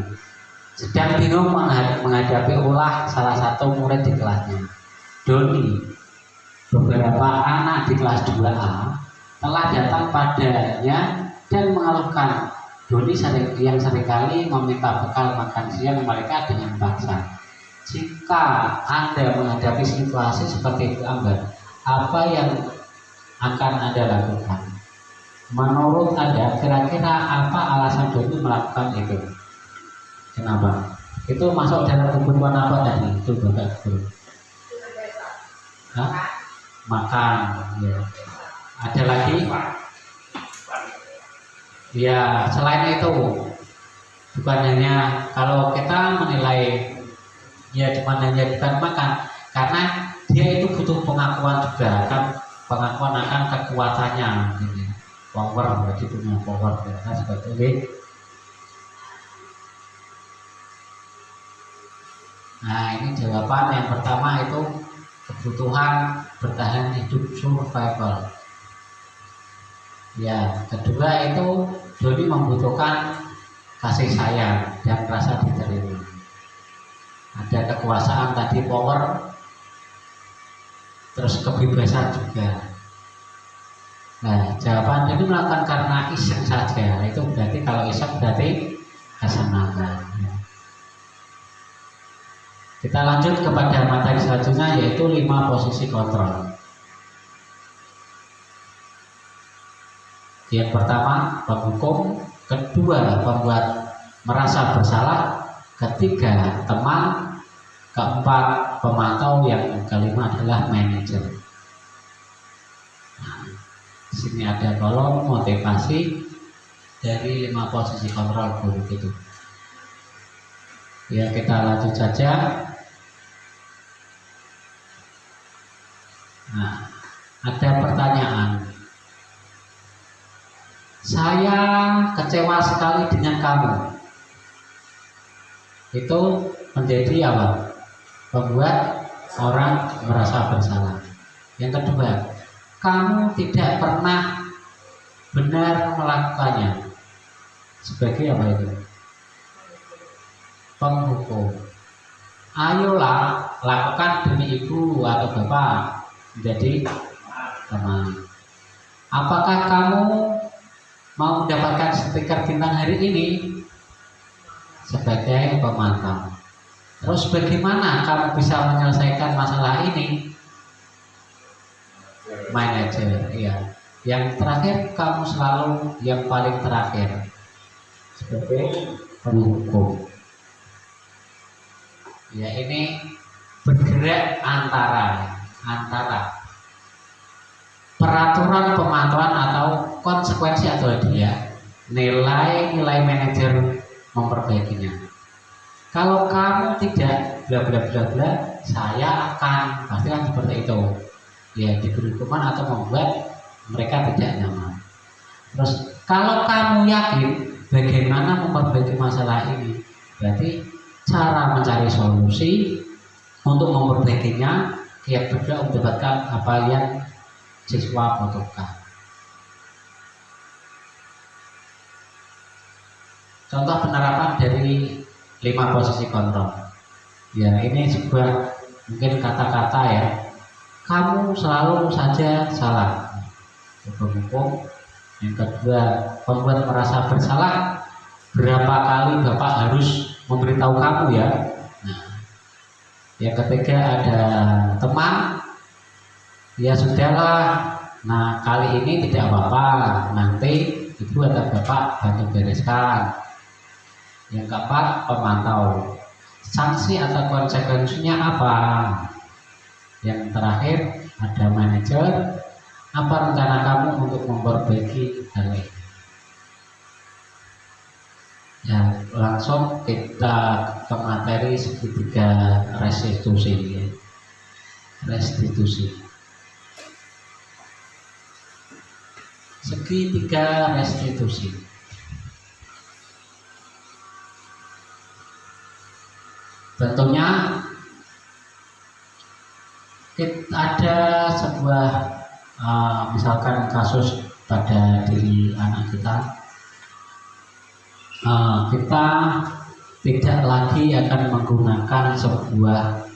sedang bingung menghadapi ulah salah satu murid di kelasnya. Doni, beberapa anak di kelas 2A telah datang padanya dan mengeluhkan Doni yang seringkali meminta bekal makan siang mereka dengan paksa. Jika Anda menghadapi situasi seperti itu Ambar, apa yang akan Anda lakukan? Menurut Anda, kira-kira apa alasan Doni melakukan itu? Kenapa? Itu masuk dalam kebutuhan apa tadi? Itu Bapak Guru. Hah? Makan. Ya. Ada lagi? Ya, selain itu, bukan hanya kalau kita menilai ya cuma hanya bukan makan, karena dia itu butuh pengakuan juga kan, pengakuan akan kekuatannya, gitu. Power, jadi punya power, ya, seperti ini. Nah, ini jawaban yang pertama itu kebutuhan bertahan hidup, survival. Ya, kedua itu Doni membutuhkan kasih sayang dan rasa diterima. Ada kekuasaan tadi, power, terus kebebasan juga. Nah, jawaban Doni melakukan karena iseng saja. Itu berarti kalau iseng berarti kesenangan. Ya. Kita lanjut kepada materi selanjutnya, yaitu 5 posisi kontrol. Yang pertama penghukum, kedua pembuat merasa bersalah, ketiga teman, keempat pemantau, yang kelima adalah manajer. Nah, di sini ada kolom motivasi dari 5 posisi kontrol guru itu. Ya, kita lanjut saja. Nah, ada pertanyaan. Saya kecewa sekali dengan kamu. Itu menjadi apa? Membuat orang merasa bersalah. Yang kedua, kamu tidak pernah benar melakukannya. Sebagai apa itu? Penghukum. Ayolah, lakukan demi ibu atau bapak, menjadi teman. Apakah kamu mau mendapatkan stiker bintang hari ini? Sebagai pemantau. Terus bagaimana kamu bisa menyelesaikan masalah ini? Manajer, iya. Yang terakhir, kamu selalu yang paling terakhir sebagai penghukum. Ya, ini bergerak antara peraturan pemantauan atau konsekuensi atau hadiah, nilai manajer memperbaikinya. Kalau kamu tidak bla bla bla bla, saya akan, pasti kan seperti itu. Ya, diberi hukuman atau membuat mereka tidak nyaman. Terus kalau kamu yakin bagaimana memperbaiki masalah ini, berarti cara mencari solusi untuk memperbaikinya, dia berdua mendapatkan apa yang siswa butuhkan. Contoh penerapan dari 5 posisi kontrol. Ya, ini sebuah mungkin kata-kata ya. Kamu selalu saja salah. Penghukum. Yang kedua, pembuat merasa bersalah. Berapa kali Bapak harus memberitahu kamu ya. Nah, yang ketiga ada teman, ya sudahlah. Nah kali ini tidak apa-apa, nanti ibu atau bapak bantu bereskan. Yang keempat pemantau, sanksi atau konsekuensinya apa. Yang terakhir ada manajer, apa rencana kamu untuk memperbaiki hal ini. Ya, langsung kita ke materi segitiga restitusi. Segitiga restitusi. Tentunya ada sebuah misalkan kasus pada diri anak kita. Kita tidak lagi akan menggunakan sebuah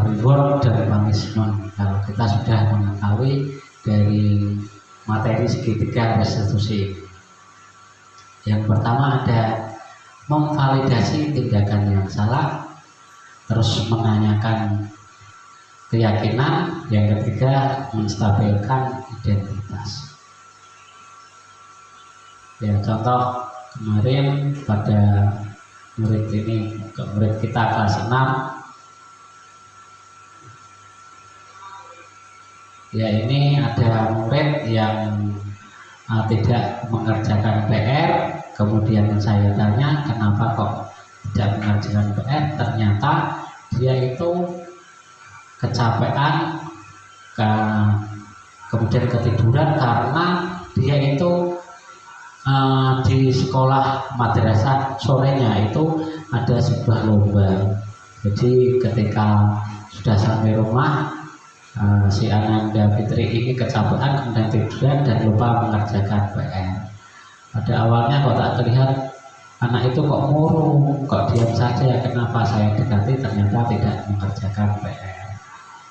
reward dan punishment kalau kita sudah mengetahui dari materi segitiga restitusi. Yang pertama ada memvalidasi tindakan yang salah, terus menanyakan keyakinan, yang ketiga menstabilkan identitas. Ya, contoh kemarin pada murid kita kelas 6, ya ini ada murid yang tidak mengerjakan PR. Kemudian saya tanya kenapa kok tidak mengerjakan PR, ternyata dia itu kecapean, kemudian ketiduran karena dia itu di sekolah madrasah sorenya itu ada sebuah lomba. Jadi ketika sudah sampai rumah, si Ananda Fitri ini kecapean, kemudian tiduran dan lupa mengerjakan PR. Pada awalnya kok tak terlihat anak itu kok murung, kok diam saja. Kenapa saya dekati, ternyata tidak mengerjakan PR.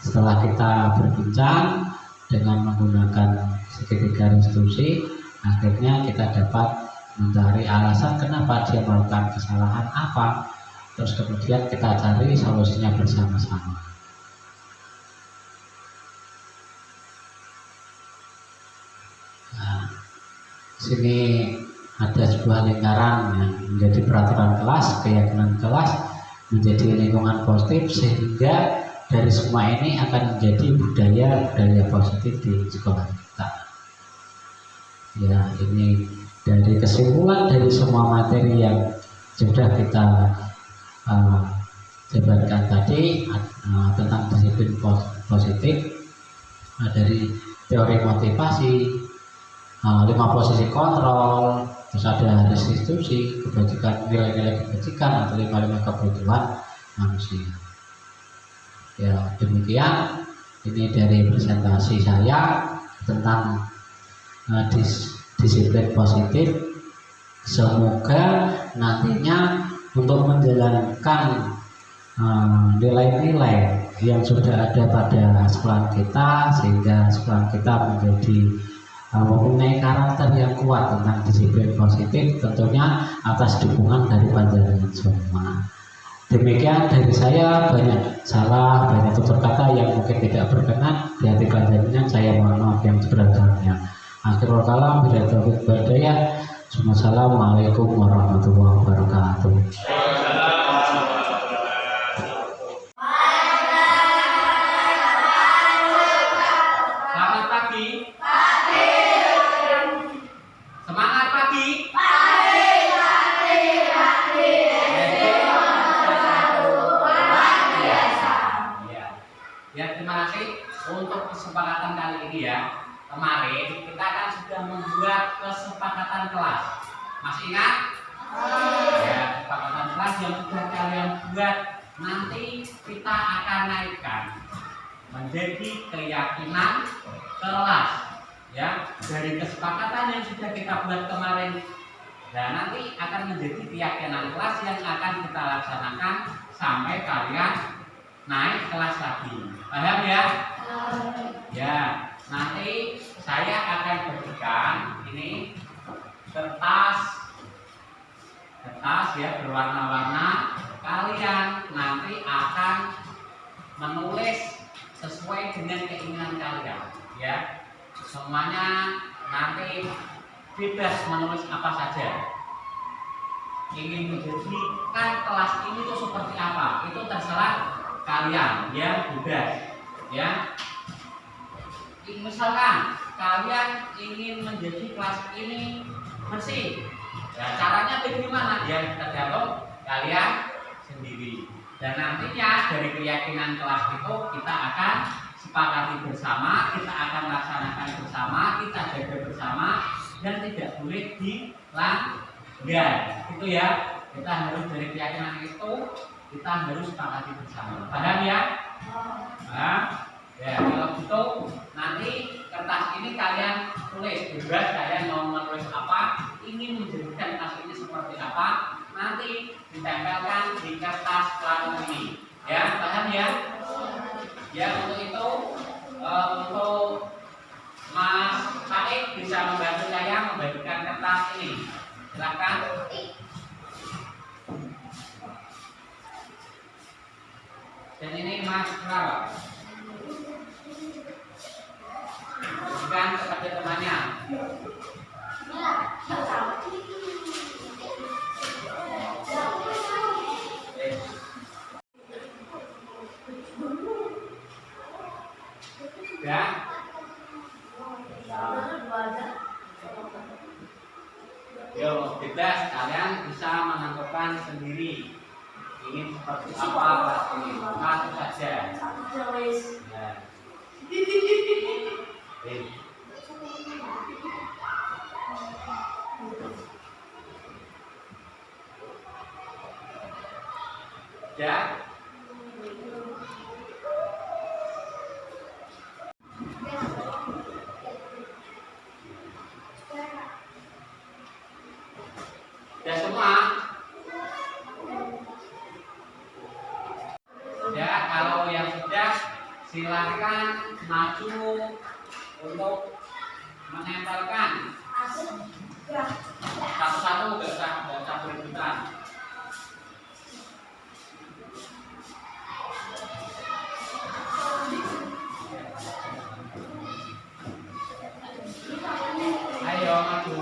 Setelah kita berbincang dengan menggunakan segitiga restitusi, akhirnya kita dapat mencari alasan kenapa dia melakukan kesalahan apa, terus kemudian kita cari solusinya bersama-sama. Nah, sini ada sebuah lingkaran yang menjadi peraturan kelas, keyakinan kelas, menjadi lingkungan positif, sehingga dari semua ini akan menjadi budaya positif di sekolah kita. Ya, ini dari kesimpulan dari semua materi yang sudah kita jabarkan tadi tentang disiplin positif, dari teori motivasi, 5 posisi kontrol, terus ada restitusi, kebajikan, nilai-nilai kebajikan atau 5 kebutuhan manusia. Ya, demikian ini dari presentasi saya tentang disiplin positif. Semoga nantinya untuk menjalankan nilai-nilai yang sudah ada pada sekolah kita, sehingga sekolah kita menjadi mempunyai karakter yang kuat tentang disiplin positif, tentunya atas dukungan dari panjenengan semua. Demikian dari saya, banyak salah, banyak tutur kata yang mungkin tidak berkenan di hati panjenengan, saya mohon maaf yang sebenarnya. Akhirul kalam, bila taufiq wal-hidayah. Assalamualaikum warahmatullahi wabarakatuh. Selamat pagi. Semangat pagi. Ya, terima kasih untuk kesepakatan kali ini ya. Kemarin kita kan sudah membuat kesepakatan kelas. Masih ingat? Ya, kesepakatan kelas yang sudah kalian buat nanti kita akan naikkan menjadi keyakinan kelas. Ya, dari kesepakatan yang sudah kita buat kemarin, dan nanti akan menjadi keyakinan kelas yang akan kita laksanakan sampai kalian naik kelas lagi. Paham ya? Ya, nanti saya akan berikan ini kertas kertas ya berwarna-warna, kalian nanti akan menulis sesuai dengan keinginan kalian ya. Semuanya nanti bebas menulis apa saja. Ingin menjadikan kelas ini tuh seperti apa, itu terserah kalian ya, bebas ya. Misalkan kalian ingin menjadi kelas ini bersih, ya caranya bagaimana? Ya tergantung kalian sendiri. Dan nantinya dari keyakinan kelas itu kita akan sepakati bersama, kita akan laksanakan bersama, kita jaga bersama, dan tidak boleh dilanggar. Itu ya, kita harus dari keyakinan itu kita harus sepakati bersama. Paham ya? Nah, ya kalau gitu nanti kertas ini kalian tulis bebas, kalian mau menulis apa, ingin menjadikan kertas ini seperti apa, nanti ditempelkan di kertas pelaku ini. Ya, paham ya? Ya, untuk itu untuk Mas Said bisa membantu saya membagikan kertas ini. Silakan. Dan ini Mas Rawat. Berikan kepada temannya. Ya. Yo, bebas kalian bisa menentukan sendiri ingin seperti apa kelas ini, langsung saja. Ya. Ya. Ya semua. Ya, kalau yang sudah silakan maju untuk menempelkan. Satu-satu nggak usah berebutan. Ayo maju.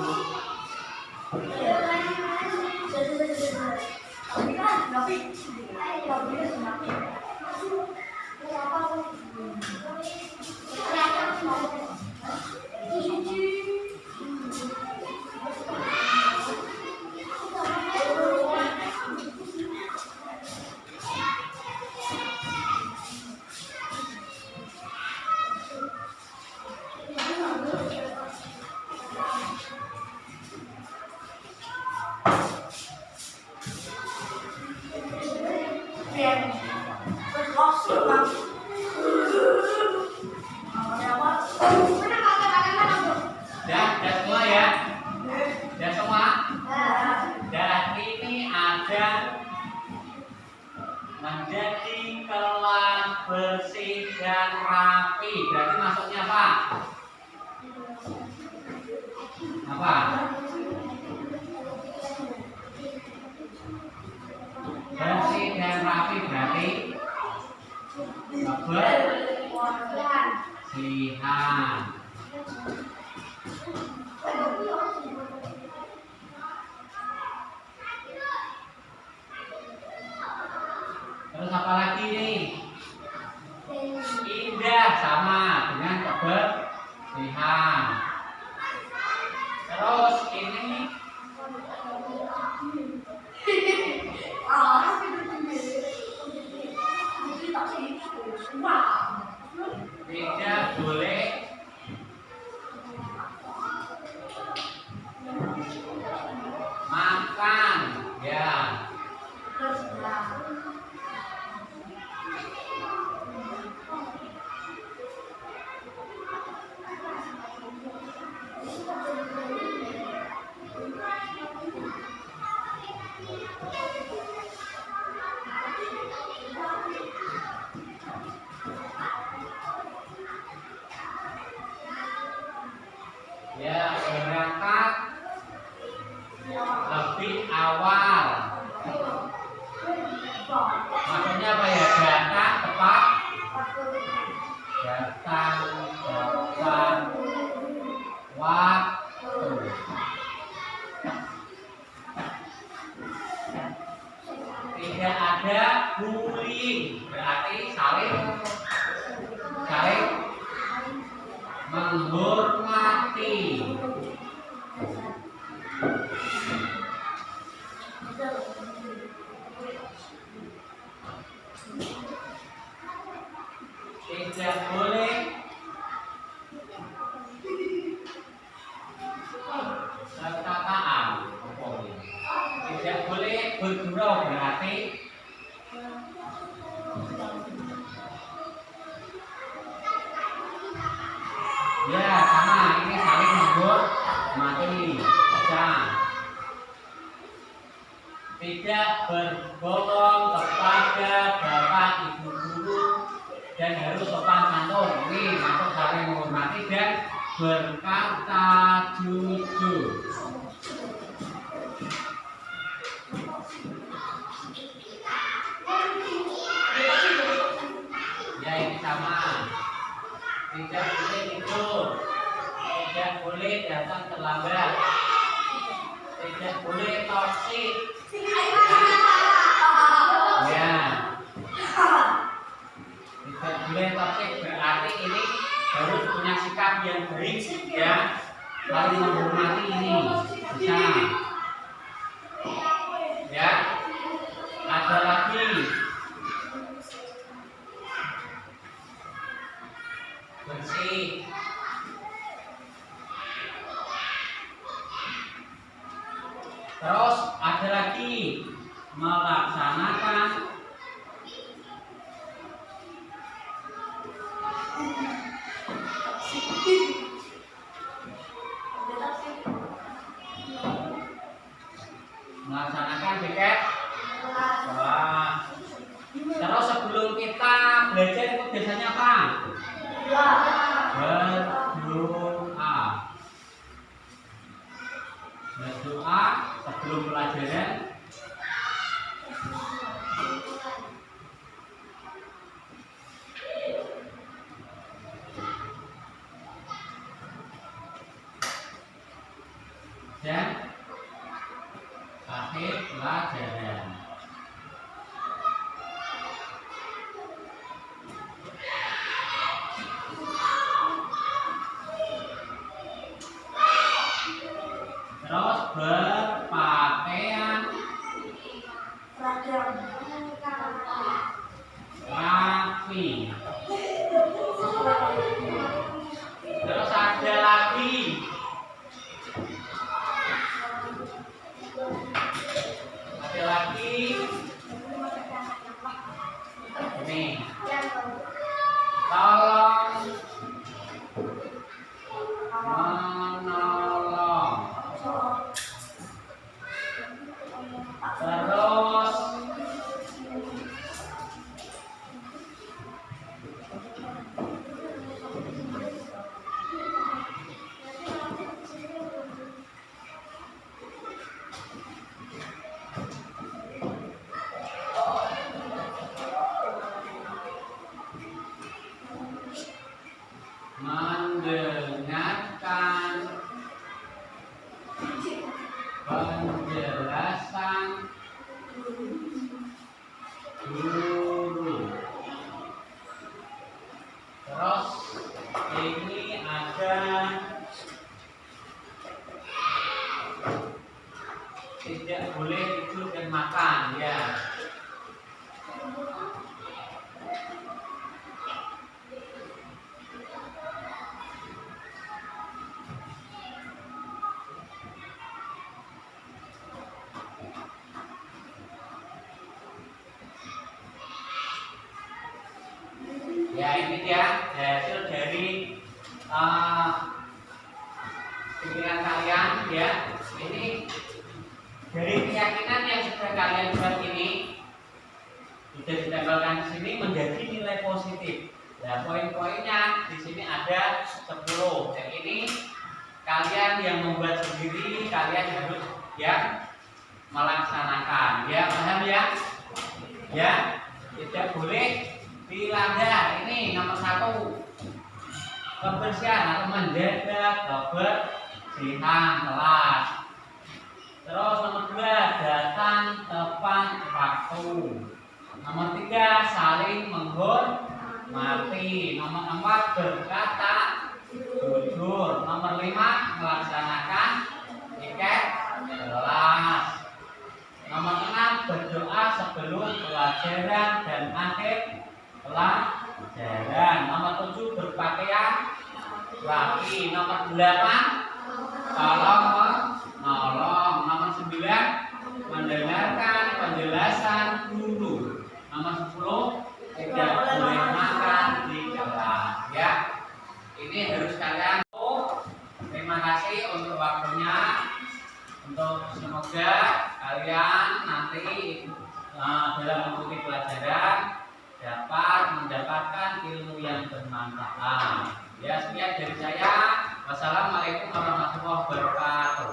Udah semua ya? Udah semua? Dan ini ada menjadi kelas bersih dan rapi. Berarti maksudnya apa? Apa? Bersih dan rapi berarti kebersihan. Terus apa lagi nih? Indah sama dengan kebersihan. Terus ini tidak boleh makan ya. datang tepat waktu. Tidak ada bullying, berarti saling menghormati. Tidak boleh perkataan, tidak boleh bergurau, berarti ya sama, ini saling menghormati. Tidak berbohong kepada bapak ibu guru dan harus sopan santun. Ini masuk saling menghormati dan berkata jujur. Ya ini sama. Tidak boleh tidur, tidak boleh datang terlambat, tidak boleh toksik. Ya, tidak boleh toksik, berarti ini harus punya sikap yang baik, ya, lalu menghormati ini bisa. Ya, ada lagi. Bersih. Terus ada lagi melaksanakan tiket. Wah. Terus sebelum kita belajar itu biasanya apa? Berdoa. Berdoa sebelum pelajaran. Dan akhir pelajaran. Terus berpakaian rapi. Terus ada lagi ini, tolong menolong. Terus mendengarkan penjelasan guru. Terus ini ada tidak boleh tidur dan makan, ya. Ya, ini dia hasil dari pikiran kalian, ya. Ini dari keyakinan yang sudah kalian buat ini sudah ditambahkan di sini menjadi nilai positif. Nah, poin-poinnya di sini ada 10. Dan ini kalian yang membuat sendiri, kalian harus yang melaksanakan. Ya, paham ya? Ya, tidak boleh dilanggar. Ini nomor 1. kebersihan atau menjaga kebersihan kelas. Terus nomor 2, datang tepat waktu. Nomor 3, saling menghormati. Nomor 4, berkata jujur. Nomor 5, melaksanakan tiket kelas. Nomor 6, berdoa sebelum pelajaran dan akhir pelajaran. Nomor 7, berpakaian rapi. Nomor 8, tolong menolong. Nomor 9, mendengarkan penjelasan guru. Nomor 10, tidak boleh makan di kelas. Ya, ini harus kalian. Terima kasih untuk waktunya. Untuk semoga kalian nanti dalam mengikuti pelajaran dapat mendapatkan ilmu yang bermanfaat. Ya, sekian dari saya. Wassalamualaikum warahmatullahi wabarakatuh.